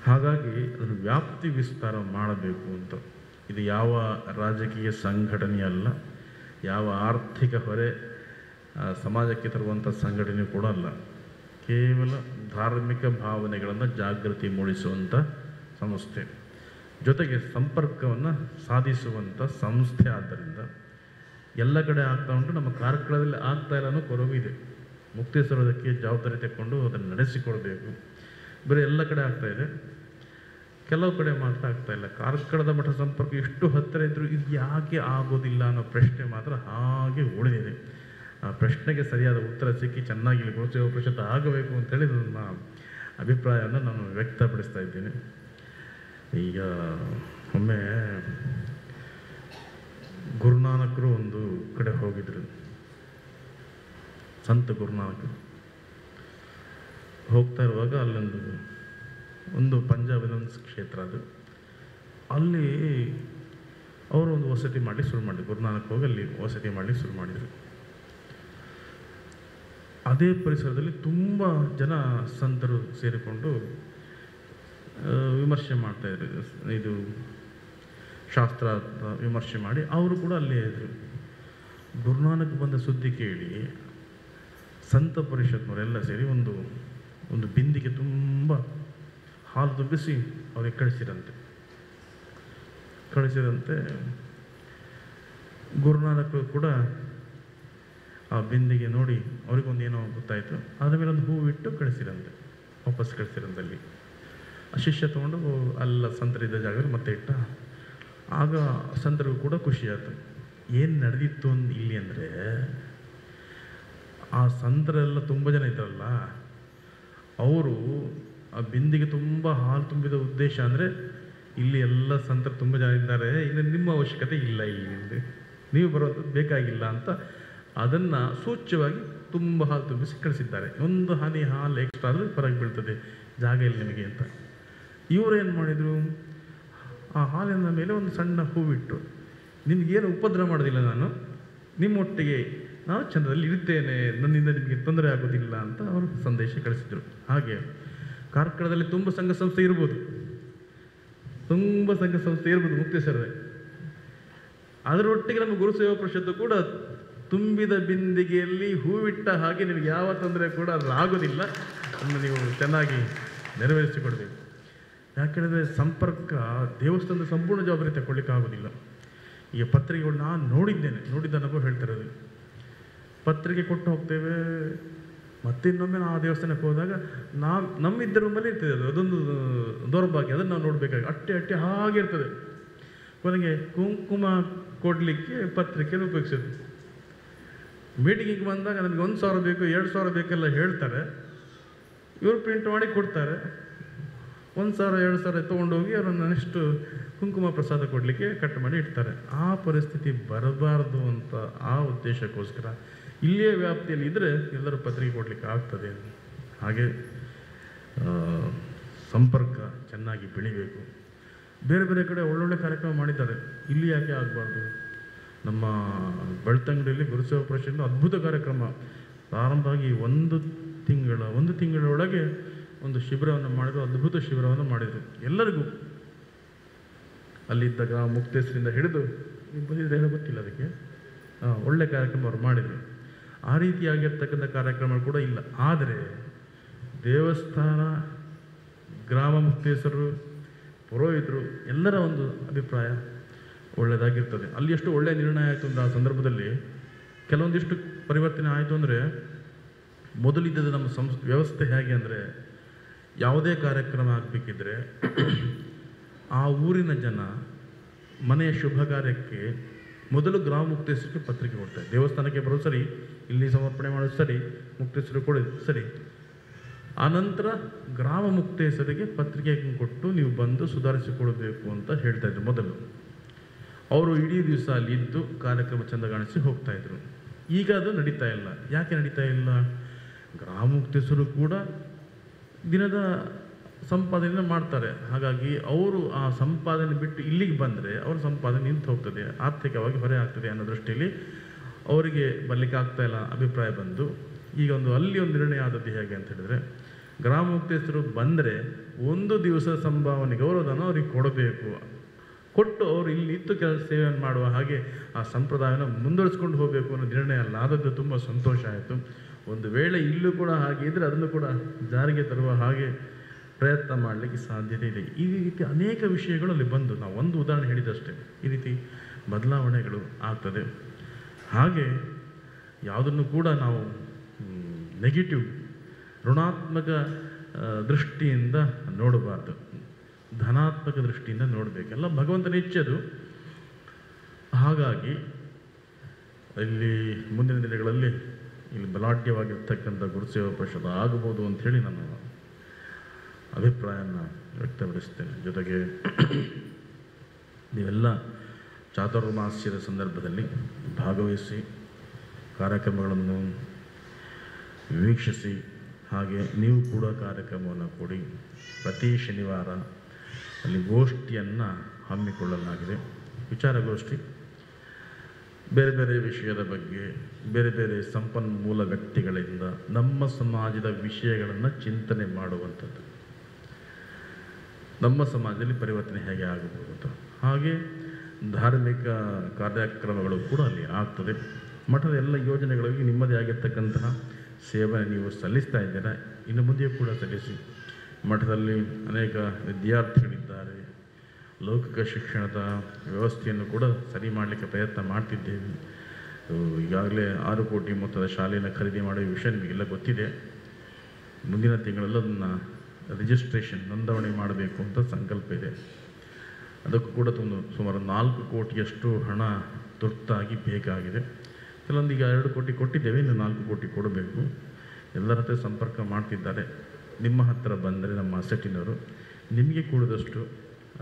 ಹಾಗಾಗಿ ಅದನ್ನು ವ್ಯಾಪ್ತಿ ವಿಸ್ತಾರ ಮಾಡಬೇಕು ಅಂತ. ಇದು ಯಾವ ರಾಜಕೀಯ ಸಂಘಟನೆ ಅಲ್ಲ, ಯಾವ ಆರ್ಥಿಕ ಹೊರೆ ಸಮಾಜಕ್ಕೆ ತರುವಂಥ ಸಂಘಟನೆ ಕೂಡ ಅಲ್ಲ. ಕೇವಲ ಧಾರ್ಮಿಕ ಭಾವನೆಗಳನ್ನು ಜಾಗೃತಿ ಮೂಡಿಸುವಂಥ ಸಂಸ್ಥೆ, ಜೊತೆಗೆ ಸಂಪರ್ಕವನ್ನು ಸಾಧಿಸುವಂಥ ಸಂಸ್ಥೆ. ಆದ್ದರಿಂದ ಎಲ್ಲ ಕಡೆ ಆಗ್ತಾ ಉಂಟು, ನಮ್ಮ ಕಾರ್ಕಳದಲ್ಲಿ ಆಗ್ತಾ ಇಲ್ಲ ಅನ್ನೋ ಕೊರವು ಇದೆ. ಮುಕ್ತೇಶ್ವರದಕ್ಕೆ ಜವಾಬ್ದಾರಿ ತಗೊಂಡು ಅದನ್ನು ನಡೆಸಿಕೊಡಬೇಕು. ಬರೀ ಎಲ್ಲ ಕಡೆ ಆಗ್ತಾಯಿದೆ, ಕೆಲವು ಕಡೆ ಮಾತ್ರ ಆಗ್ತಾ ಇಲ್ಲ. ಕಾರ್ಕಳದ ಮಠ ಸಂಪರ್ಕ ಇಷ್ಟು ಹತ್ತಿರ ಇದ್ದರೂ ಇದು ಯಾಕೆ ಆಗೋದಿಲ್ಲ ಅನ್ನೋ ಪ್ರಶ್ನೆ ಮಾತ್ರ ಹಾಗೆ ಉಳಿದಿದೆ. ಆ ಪ್ರಶ್ನೆಗೆ ಸರಿಯಾದ ಉತ್ತರ ಸಿಕ್ಕಿ ಚೆನ್ನಾಗಿ ಗುರುಸೇವಾ ಪರಿಷತ್ ಆಗಬೇಕು ಅಂತೇಳಿ ನನ್ನ ಅಭಿಪ್ರಾಯವನ್ನು ನಾನು ವ್ಯಕ್ತಪಡಿಸ್ತಾ ಇದ್ದೀನಿ. ಈಗ ಒಮ್ಮೆ ಗುರುನಾನಕರು ಒಂದು ಕಡೆ ಹೋಗಿದ್ರು, ಸಂತ ಗುರುನಾನಕರು ಹೋಗ್ತಾ ಇರುವಾಗ ಅಲ್ಲೊಂದು ಪಂಜಾಬಿನ ಒಂದು ಕ್ಷೇತ್ರ ಅದು, ಅಲ್ಲಿ ಅವರು ಒಂದು ವಸತಿ ಮಾಡಲಿಕ್ಕೆ ಶುರು ಮಾಡಿದ್ರು. ಗುರುನಾನಕ್ ಹೋಗಿ ಅಲ್ಲಿ ವಸತಿ ಮಾಡಲಿಕ್ಕೆ ಶುರು ಮಾಡಿದರು. ಅದೇ ಪರಿಸರದಲ್ಲಿ ತುಂಬ ಜನ ಸಂತರು ಸೇರಿಕೊಂಡು ವಿಮರ್ಶೆ ಮಾಡ್ತಾಯಿದ್ರು. ಇದು ಶಾಸ್ತ್ರ ವಿಮರ್ಶೆ ಮಾಡಿ ಅವರು ಕೂಡ ಅಲ್ಲೇ ಇದ್ದರು. ಗುರುನಾನಕ್ ಬಂದ ಸುದ್ದಿ ಕೇಳಿ ಸಂತ ಪರಿಷತ್ನವರೆಲ್ಲ ಸೇರಿ ಒಂದು ಬಿಂದಿಗೆ ತುಂಬ ಹಾಲು ತುಂಬಿಸಿ ಅವ್ರಿಗೆ ಕಳಿಸಿರಂತೆ. ಗುರುನಾನಕರು ಕೂಡ ಆ ಬಿಂದಿಗೆ ನೋಡಿ ಅವ್ರಿಗೊಂದೇನೋ ಗೊತ್ತಾಯಿತು. ಅದರ ಮೇಲೆ ಒಂದು ಹೂವು ಇಟ್ಟು ವಾಪಸ್ ಕಳಿಸಿರಂತಲ್ಲಿ. ಆ ಶಿಷ್ಯ ತೊಗೊಂಡು ಅಲ್ಲ ಸಂತರಿದ್ದ ಜಾಗದಲ್ಲಿ ಮತ್ತೆ ಇಟ್ಟ. ಆಗ ಸಂತರಿಗೂ ಕೂಡ ಖುಷಿ ಆಯಿತು. ಏನು ನಡೆದಿತ್ತು ಇಲ್ಲಿ ಅಂದರೆ, ಆ ಸಂತರೆಲ್ಲ ತುಂಬ ಜನ ಇದ್ದಾರಲ್ಲ, ಅವರು ಆ ಬಿಂದಿಗೆ ತುಂಬ ಹಾಲು ತುಂಬಿದ ಉದ್ದೇಶ ಅಂದರೆ ಇಲ್ಲಿ ಎಲ್ಲ ಸಂತರು ತುಂಬ ಜನ ಇದ್ದಾರೆ, ಇನ್ನು ನಿಮ್ಮ ಅವಶ್ಯಕತೆ ಇಲ್ಲ, ಇಲ್ಲಿ ನೀವು ಬರೋದು ಬೇಕಾಗಿಲ್ಲ ಅಂತ ಅದನ್ನು ಸೂಚ್ಯವಾಗಿ ತುಂಬ ಹಾಲು ತುಂಬಿಸಿ ಕಳಿಸಿದ್ದಾರೆ. ಒಂದು ಹನಿ ಹಾಲು ಎಕ್ಸ್ಟ್ರಾ ಆದರೆ ಹೊರಗೆ ಬೀಳ್ತದೆ, ಜಾಗ ಇಲ್ಲ ನಿಮಗೆ ಅಂತ. ಇವರು ಏನು ಮಾಡಿದರು, ಆ ಹಾಲಿನ ಮೇಲೆ ಒಂದು ಸಣ್ಣ ಹೂವಿಟ್ಟು, ನಿಮಗೇನು ಉಪದ್ರ ಮಾಡೋದಿಲ್ಲ, ನಿಮ್ಮೊಟ್ಟಿಗೆ ನಾನು ಚಂದ್ರದಲ್ಲಿ ಇರ್ತೇನೆ, ನನ್ನಿಂದ ನಿಮಗೆ ತೊಂದರೆ ಆಗೋದಿಲ್ಲ ಅಂತ ಅವರು ಸಂದೇಶ ಕಳಿಸಿದರು. ಹಾಗೆ ಕಾರ್ಕಳದಲ್ಲಿ ತುಂಬ ಸಂಘ ಸಂಸ್ಥೆ ಇರ್ಬೋದು, ಮುಕ್ತೇಶ್ವರದಲ್ಲಿ. ಅದರೊಟ್ಟಿಗೆ ನಮ್ಮ ಗುರುಸೇವಾ ಪರಿಷತ್ತು ಕೂಡ ತುಂಬಿದ ಬಿಂದಿಗೆಯಲ್ಲಿ ಹೂವಿಟ್ಟ ಹಾಗೆ ನಿಮಗೆ ಯಾವ ತೊಂದರೆ ಕೂಡ ಅದು ಆಗೋದಿಲ್ಲ, ಅದನ್ನು ನೀವು ಚೆನ್ನಾಗಿ ನೆರವೇರಿಸಿಕೊಡ್ಬೇಕು. ಯಾಕೆಂದರೆ ಸಂಪರ್ಕ ದೇವಸ್ಥಾನದ ಸಂಪೂರ್ಣ ಜವಾಬ್ದಾರಿ ತಗೊಳ್ಳಿಕ್ಕೆ ಆಗೋದಿಲ್ಲ. ಈಗ ಪತ್ರಿಕೆಗಳು ನಾನು ನೋಡಿದ್ದ ಅನುಭವ ಹೇಳ್ತಿರೋದು. ಪತ್ರಿಕೆ ಕೊಟ್ಟು ಹೋಗ್ತೇವೆ, ಮತ್ತೆ ಇನ್ನೊಮ್ಮೆ ಆ ದೇವಸ್ಥಾನಕ್ಕೆ ಹೋದಾಗ ನಮ್ಮಿದ್ದ ರೂಮಲ್ಲಿ ಇರ್ತದೆ ಅದೊಂದು ದೌರ್ಭಾಗ್ಯ. ಅದನ್ನು ನಾವು ನೋಡಬೇಕಾಗಿ ಅಟ್ಟೆ ಹಾಗೆ ಇರ್ತದೆ. ಕೊನೆಗೆ ಕುಂಕುಮ ಕೊಡಲಿಕ್ಕೆ ಪತ್ರಿಕೆಯನ್ನು ಉಪಯೋಗಿಸೋದು. ಮೀಟಿಂಗಿಗೆ ಬಂದಾಗ ನನಗೆ 1,000 ಬೇಕು 2,000 ಬೇಕೆಲ್ಲ ಹೇಳ್ತಾರೆ. ಇವರು ಪ್ರಿಂಟ್ ಮಾಡಿ ಕೊಡ್ತಾರೆ. 1,000 2,000 ತೊಗೊಂಡೋಗಿ ಅವರನ್ನು ನೆಕ್ಸ್ಟ್ ಕುಂಕುಮ ಪ್ರಸಾದ ಕೊಡಲಿಕ್ಕೆ ಕಟ್ ಮಾಡಿ ಇಡ್ತಾರೆ. ಆ ಪರಿಸ್ಥಿತಿ ಬರಬಾರ್ದು ಅಂತ ಆ ಉದ್ದೇಶಕ್ಕೋಸ್ಕರ ಇಲ್ಲಿಯೇ ವ್ಯಾಪ್ತಿಯಲ್ಲಿ ಇದ್ದರೆ ಎಲ್ಲರೂ ಪತ್ರಿಕೆ ಕೊಡಲಿಕ್ಕೆ ಆಗ್ತದೆ. ಹಾಗೆ ಸಂಪರ್ಕ ಚೆನ್ನಾಗಿ ಬೆಳಿಬೇಕು. ಬೇರೆ ಬೇರೆ ಕಡೆ ಒಳ್ಳೊಳ್ಳೆ ಕಾರ್ಯಕ್ರಮ ಮಾಡಿದ್ದಾರೆ, ಇಲ್ಲಿ ಯಾಕೆ ಆಗಬಾರ್ದು? ನಮ್ಮ ಬೆಳ್ತಂಗಡಿಯಲ್ಲಿ ಗುರುಸೇವಾ ಪರಿಷತ್ ಅದ್ಭುತ ಕಾರ್ಯಕ್ರಮ ಪ್ರಾರಂಭ ಆಗಿ ಒಂದು ತಿಂಗಳೊಳಗೆ ಒಂದು ಶಿಬಿರವನ್ನು ಮಾಡಿದರು, ಅದ್ಭುತ ಶಿಬಿರವನ್ನು ಮಾಡಿದರು. ಎಲ್ಲರಿಗೂ ಅಲ್ಲಿದ್ದ ಗ್ರಾಮ ಮುಕ್ತೇಶ್ವರಿಂದ ಹಿಡಿದು ಬಂದಿದ್ದೇನೋ ಗೊತ್ತಿಲ್ಲ ಅದಕ್ಕೆ, ಒಳ್ಳೆ ಕಾರ್ಯಕ್ರಮ ಅವ್ರು ಮಾಡಿದರು. ಆ ರೀತಿಯಾಗಿರ್ತಕ್ಕಂಥ ಕಾರ್ಯಕ್ರಮ ಕೂಡ ಇಲ್ಲ. ಆದರೆ ದೇವಸ್ಥಾನ, ಗ್ರಾಮ ಮುಕ್ತೇಶ್ವರರು, ಪುರೋಹಿತರು ಎಲ್ಲರ ಒಂದು ಅಭಿಪ್ರಾಯ ಒಳ್ಳೆಯದಾಗಿರ್ತದೆ. ಅಲ್ಲಿ ಎಷ್ಟು ಒಳ್ಳೆಯ ನಿರ್ಣಯ ಆಯಿತು ಅಂದರೆ ಆ ಸಂದರ್ಭದಲ್ಲಿ ಕೆಲವೊಂದಿಷ್ಟು ಪರಿವರ್ತನೆ ಆಯಿತು. ಅಂದರೆ ಮೊದಲಿದ್ದದ ನಮ್ಮ ವ್ಯವಸ್ಥೆ ಹೇಗೆ ಅಂದರೆ, ಯಾವುದೇ ಕಾರ್ಯಕ್ರಮ ಆಗಬೇಕಿದ್ರೆ ಆ ಊರಿನ ಜನ ಮನೆಯ ಶುಭ ಕಾರ್ಯಕ್ಕೆ ಮೊದಲು ಗ್ರಾಮ ಮುಕ್ತೇಶ್ವರಕ್ಕೆ ಪತ್ರಿಕೆ ಕೊಡ್ತಾರೆ. ದೇವಸ್ಥಾನಕ್ಕೆ ಬರೋದು ಸರಿ, ಇಲ್ಲಿ ಸಮರ್ಪಣೆ ಮಾಡೋದು ಸರಿ, ಮುಕ್ತೇಶ್ವರ ಕೊಡೋದು ಸರಿ. ಆನಂತರ ಗ್ರಾಮ ಮುಕ್ತೇಶ್ವರಿಗೆ ಪತ್ರಿಕೆ ಕೊಟ್ಟು ನೀವು ಬಂದು ಸುಧಾರಿಸಿಕೊಡಬೇಕು ಅಂತ ಹೇಳ್ತಾಯಿದ್ರು ಮೊದಲು. ಅವರು ಇಡೀ ದಿವಸ ಅಲ್ಲಿ ಇದ್ದು ಕಾರ್ಯಕ್ರಮ ಚೆಂದ ಕಾಣಿಸಿ ಹೋಗ್ತಾಯಿದ್ರು. ಈಗ ಅದು ನಡೀತಾ ಇಲ್ಲ. ಯಾಕೆ ನಡೀತಾ ಇಲ್ಲ? ಗ್ರಾಮ ಮುಕ್ತೇಶ್ವರು ಕೂಡ ದಿನದ ಸಂಪಾದನೆ ಮಾಡ್ತಾರೆ. ಹಾಗಾಗಿ ಅವರು ಆ ಸಂಪಾದನೆ ಬಿಟ್ಟು ಇಲ್ಲಿಗೆ ಬಂದರೆ ಅವ್ರ ಸಂಪಾದನೆ ನಿಂತು ಹೋಗ್ತದೆ, ಆರ್ಥಿಕವಾಗಿ ಹೊರೆ ಆಗ್ತದೆ ಅನ್ನೋ ದೃಷ್ಟಿಯಲ್ಲಿ ಅವರಿಗೆ ಬರಲಿಕ್ಕೆ ಆಗ್ತಾ ಇಲ್ಲ ಅಭಿಪ್ರಾಯ ಬಂದು ಈಗ ಅಲ್ಲಿ ಒಂದು ನಿರ್ಣಯ ಆದದ್ದು ಹೇಗೆ ಅಂತ ಹೇಳಿದರೆ, ಗ್ರಾಮ ಮುಕ್ತೇಶ್ವರು ಬಂದರೆ ಒಂದು ದಿವಸ ಸಂಭಾವನೆ ಗೌರವಧನ ಅವ್ರಿಗೆ ಕೊಡಬೇಕು, ಕೊಟ್ಟು ಅವರು ಇಲ್ಲಿ ಇತ್ತು ಕೆಲಸ ಸೇವೆಯನ್ನು ಮಾಡುವ ಹಾಗೆ ಆ ಸಂಪ್ರದಾಯನ ಮುಂದುವರಿಸ್ಕೊಂಡು ಹೋಗಬೇಕು ಅನ್ನೋ ನಿರ್ಣಯ ಅಲ್ಲ. ಆದದ್ದು ತುಂಬ ಸಂತೋಷ ಆಯಿತು. ಒಂದು ವೇಳೆ ಇಲ್ಲೂ ಕೂಡ ಹಾಗೆ ಇದ್ದರೆ ಅದನ್ನು ಕೂಡ ಜಾರಿಗೆ ತರುವ ಹಾಗೆ ಪ್ರಯತ್ನ ಮಾಡಲಿಕ್ಕೆ ಸಾಧ್ಯತೆ ಇದೆ. ಈ ರೀತಿ ಅನೇಕ ವಿಷಯಗಳು ಅಲ್ಲಿ ಬಂದು, ನಾವು ಒಂದು ಉದಾಹರಣೆ ಹೇಳಿದಷ್ಟೇ, ಈ ರೀತಿ ಬದಲಾವಣೆಗಳು ಆಗ್ತದೆ. ಹಾಗೆ ಯಾವುದನ್ನು ಕೂಡ ನಾವು ನೆಗೆಟಿವ್, ಋಣಾತ್ಮಕ ದೃಷ್ಟಿಯಿಂದ ನೋಡಬಾರ್ದು, ಧನಾತ್ಮಕ ದೃಷ್ಟಿಯಿಂದ ನೋಡಬೇಕು. ಎಲ್ಲ ಭಗವಂತನ ಇಚ್ಛೆದು. ಹಾಗಾಗಿ ಇಲ್ಲಿ ಮುಂದಿನ ದಿನಗಳಲ್ಲಿ ಇಲ್ಲಿ ಬಲಾಢ್ಯವಾಗಿರ್ತಕ್ಕಂಥ ಗುರುಸೇವಾ ಪರಿಷತ್ ಆಗಬಹುದು ಅಂಥೇಳಿ ನಾನು ಅಭಿಪ್ರಾಯನ ವ್ಯಕ್ತಪಡಿಸ್ತೇನೆ. ಜೊತೆಗೆ ನೀವೆಲ್ಲ ಚಾತುರ್ಮಾಸ್ಯದ ಸಂದರ್ಭದಲ್ಲಿ ಭಾಗವಹಿಸಿ ಕಾರ್ಯಕ್ರಮಗಳನ್ನು ವೀಕ್ಷಿಸಿ, ಹಾಗೆ ನೀವು ಕೂಡ ಕಾರ್ಯಕ್ರಮವನ್ನು ಕೊಡಿ. ಪ್ರತಿ ಶನಿವಾರ ಅಲ್ಲಿ ಗೋಷ್ಠಿಯನ್ನು ಹಮ್ಮಿಕೊಳ್ಳಲಾಗಿದೆ. ವಿಚಾರಗೋಷ್ಠಿ ಬೇರೆ ಬೇರೆ ವಿಷಯದ ಬಗ್ಗೆ ಬೇರೆ ಬೇರೆ ಸಂಪನ್ಮೂಲ ವ್ಯಕ್ತಿಗಳಿಂದ ನಮ್ಮ ಸಮಾಜದ ವಿಷಯಗಳನ್ನು ಚಿಂತನೆ ಮಾಡುವಂಥದ್ದು, ನಮ್ಮ ಸಮಾಜದಲ್ಲಿ ಪರಿವರ್ತನೆ ಹೇಗೆ ಆಗಬಹುದು ಅಂತ. ಹಾಗೆ ಧಾರ್ಮಿಕ ಕಾರ್ಯಕ್ರಮಗಳು ಕೂಡ ಅಲ್ಲಿ ಆಗ್ತದೆ. ಮಠದ ಎಲ್ಲ ಯೋಜನೆಗಳಿಗೆ ನಿಮ್ಮದೇ ಆಗಿರ್ತಕ್ಕಂತಹ ಸೇವೆ ನೀವು ಸಲ್ಲಿಸ್ತಾ ಇದ್ದೀರಾ, ಇನ್ನು ಮುಂದೆಯೂ ಕೂಡ ಸಲ್ಲಿಸಿ. ಮಠದಲ್ಲಿ ಅನೇಕ ವಿದ್ಯಾರ್ಥಿಗಳಿದ್ದಾರೆ, ಲೌಕಿಕ ಶಿಕ್ಷಣದ ವ್ಯವಸ್ಥೆಯನ್ನು ಕೂಡ ಸರಿ ಮಾಡಲಿಕ್ಕೆ ಪ್ರಯತ್ನ ಮಾಡ್ತಿದ್ದೇವೆ. ಈಗಾಗಲೇ 6 ಕೋಟಿ ಮೊತ್ತದ ಶಾಲೆಯನ್ನು ಖರೀದಿ ಮಾಡುವ ವಿಷಯ ನಿಮಗೆಲ್ಲ ಗೊತ್ತಿದೆ. ಮುಂದಿನ ತಿಂಗಳಲ್ಲಿ ಅದನ್ನು ರಿಜಿಸ್ಟ್ರೇಷನ್, ನೋಂದಣಿ ಮಾಡಬೇಕು ಅಂತ ಸಂಕಲ್ಪ ಇದೆ. ಅದಕ್ಕೂ ಕೂಡ ಸುಮಾರು 4 ಕೋಟಿಯಷ್ಟು ಹಣ ತುರ್ತಾಗಿ ಬೇಕಾಗಿದೆ. ಕೆಲವೊಂದು ಈಗ 2 ಕೋಟಿ ಕೊಟ್ಟಿದ್ದೇವೆ, ಇನ್ನು 4 ಕೋಟಿ ಕೊಡಬೇಕು. ಎಲ್ಲರ ಹತ್ರ ಸಂಪರ್ಕ ಮಾಡ್ತಿದ್ದಾರೆ. ನಿಮ್ಮ ಹತ್ತಿರ ಬಂದರೆ ನಮ್ಮ ಅಸೆಟ್ಟಿನವರು ನಿಮಗೆ ಕೂಡಿದಷ್ಟು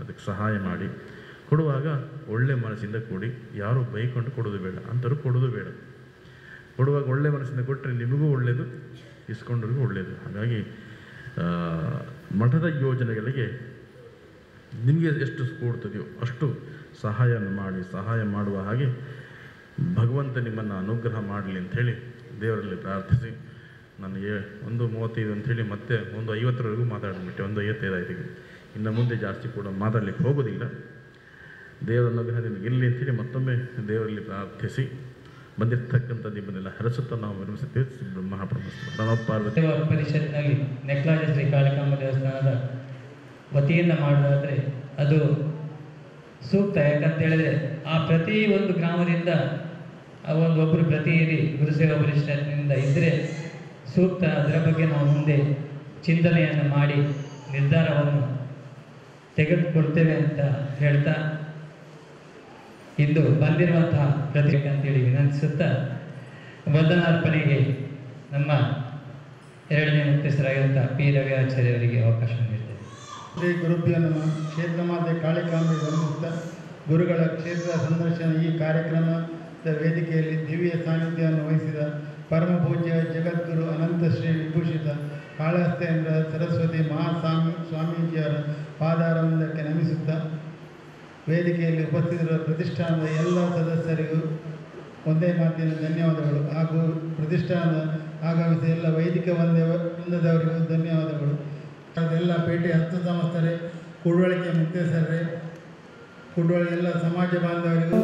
ಅದಕ್ಕೆ ಸಹಾಯ ಮಾಡಿ. ಕೊಡುವಾಗ ಒಳ್ಳೆ ಮನಸ್ಸಿಂದ ಕೊಡಿ, ಯಾರು ಬೈಕೊಂಡು ಕೊಡೋದು ಬೇಡ, ಅಂಥವ್ರು ಕೊಡೋದು ಬೇಡ. ಕೊಡುವಾಗ ಒಳ್ಳೆ ಮನಸ್ಸಿಂದ ಕೊಟ್ಟರೆ ನಿಮಗೂ ಒಳ್ಳೆಯದು, ಇಸ್ಕೊಂಡ್ರಿಗೂ ಒಳ್ಳೆಯದು. ಹಾಗಾಗಿ ಮಠದ ಯೋಜನೆಗಳಿಗೆ ನಿಮಗೆ ಎಷ್ಟು ಕೂಡ್ತದೆಯೋ ಅಷ್ಟು ಸಹಾಯವನ್ನು ಮಾಡಿ, ಸಹಾಯ ಮಾಡುವ ಹಾಗೆ ಭಗವಂತ ನಿಮ್ಮನ್ನು ಅನುಗ್ರಹ ಮಾಡಲಿ ಅಂಥೇಳಿ ದೇವರಲ್ಲಿ ಪ್ರಾರ್ಥಿಸಿ, ನನಗೆ 1:35 ಅಂಥೇಳಿ ಮತ್ತೆ 1:50ವರೆಗೂ ಮಾತಾಡಿಬಿಟ್ಟೆ. 1:55 ಆಯ್ತು. ಇನ್ನು ಮುಂದೆ ಜಾಸ್ತಿ ಕೂಡ ಮಾತಾಡಲಿಕ್ಕೆ ಹೋಗೋದಿಲ್ಲ. ದೇವರ ಅನುಗ್ರಹ ನಿಮಗೆ ಇರಲಿ ಅಂಥೇಳಿ ಮತ್ತೊಮ್ಮೆ ದೇವರಲ್ಲಿ ಪ್ರಾರ್ಥಿಸಿ ಬಂದಿರತಕ್ಕಂಥ ನಿಮ್ಮನ್ನೆಲ್ಲ ಹರಸುತ್ತಾ ನಾವು ವಿರಮಿಸುತ್ತೇವೆ. ಪಾರ್ವತಿ ಪರಿಷತ್ನಲ್ಲಿ ನೆಕ್ಲಾಜ ಶ್ರೀ ಕಾಳಿಕಾಂಬ ದೇವಸ್ಥಾನದ ವತಿಯಿಂದ ಮಾಡೋದಾದರೆ ಅದು ಸೂಕ್ತ. ಯಾಕಂತ ಹೇಳಿದ್ರೆ ಆ ಪ್ರತಿ ಒಂದು ಗ್ರಾಮದಿಂದ ಒಬ್ಬರು ಪ್ರತಿ ಹಿರಿ ಗುರುಸೇವಾ ಪರಿಷತ್ನಿಂದ ಇದ್ದರೆ ಸೂಕ್ತ. ಅದರ ಬಗ್ಗೆ ನಾವು ಮುಂದೆ ಚಿಂತನೆಯನ್ನು ಮಾಡಿ ನಿರ್ಧಾರವನ್ನು ತೆಗೆದುಕೊಳ್ತೇವೆ ಅಂತ ಹೇಳ್ತಾ, ಇಂದು ಬಂದಿರುವಂತಹ ಪ್ರತಿಭೆ ಅಂತೇಳಿ ವಿನಂತಿಸುತ್ತಾ ವಂದನಾರ್ಪಣೆಗೆ ನಮ್ಮ ಎರಡನೇ ಮುಖ್ಯಸ್ಥರಾಗಿರುವಂಥ ಪಿ ರವಿ ಆಚಾರ್ಯವರಿಗೆ ಅವಕಾಶ ನೀಡಿದ್ದೇವೆ. ಶ್ರೀ ಗುರುಭ್ಯೋ ನಮಃ. ಕ್ಷೇತ್ರ ಮಾತೆ ಕಾಳಿಕಾಂಬೆ ಧರ್ಮುಕ್ತ ಗುರುಗಳ ಕ್ಷೇತ್ರ ಸಂದರ್ಶನ ಈ ಕಾರ್ಯಕ್ರಮದ ವೇದಿಕೆಯಲ್ಲಿ ದಿವ್ಯ ಸಾನ್ನಿಧ್ಯವನ್ನು ವಹಿಸಿದ ಪರಮ ಪೂಜ್ಯ ಜಗದ್ಗುರು ಅನಂತ ಶ್ರೀ ವಿಭೂಷಿತ ಕಾಳಹಸ್ತೇಂದ್ರ ಸರಸ್ವತಿ ಸ್ವಾಮೀಜಿಯವರ ಪಾದಾರವಿಂದಕ್ಕೆ ನಮಿಸುತ್ತಾ ವೇದಿಕೆಯಲ್ಲಿ ಉಪಸ್ಥಿತರಿರುವ ಪ್ರತಿಷ್ಠಾನದ ಎಲ್ಲ ಸದಸ್ಯರಿಗೂ ಒಂದೇ ಮಾತಿನ ಧನ್ಯವಾದಗಳು ಹಾಗೂ ಪ್ರತಿಷ್ಠಾನದ ಆಗಮಿಸಿದ ಎಲ್ಲ ವೈದಿಕ ವೃಂದದವರಿಗೂ ಧನ್ಯವಾದಗಳು. ಎಲ್ಲ ಪೇಟೆ ಹತ್ತು ಸಂಸ್ಥರೆ ಕುಡವಳಿಕೆ ಮುಕ್ತೇಶ್ವರರೇ, ಕುಡವಳಿ ಎಲ್ಲ ಸಮಾಜ ಬಾಂಧವರಿಗೂ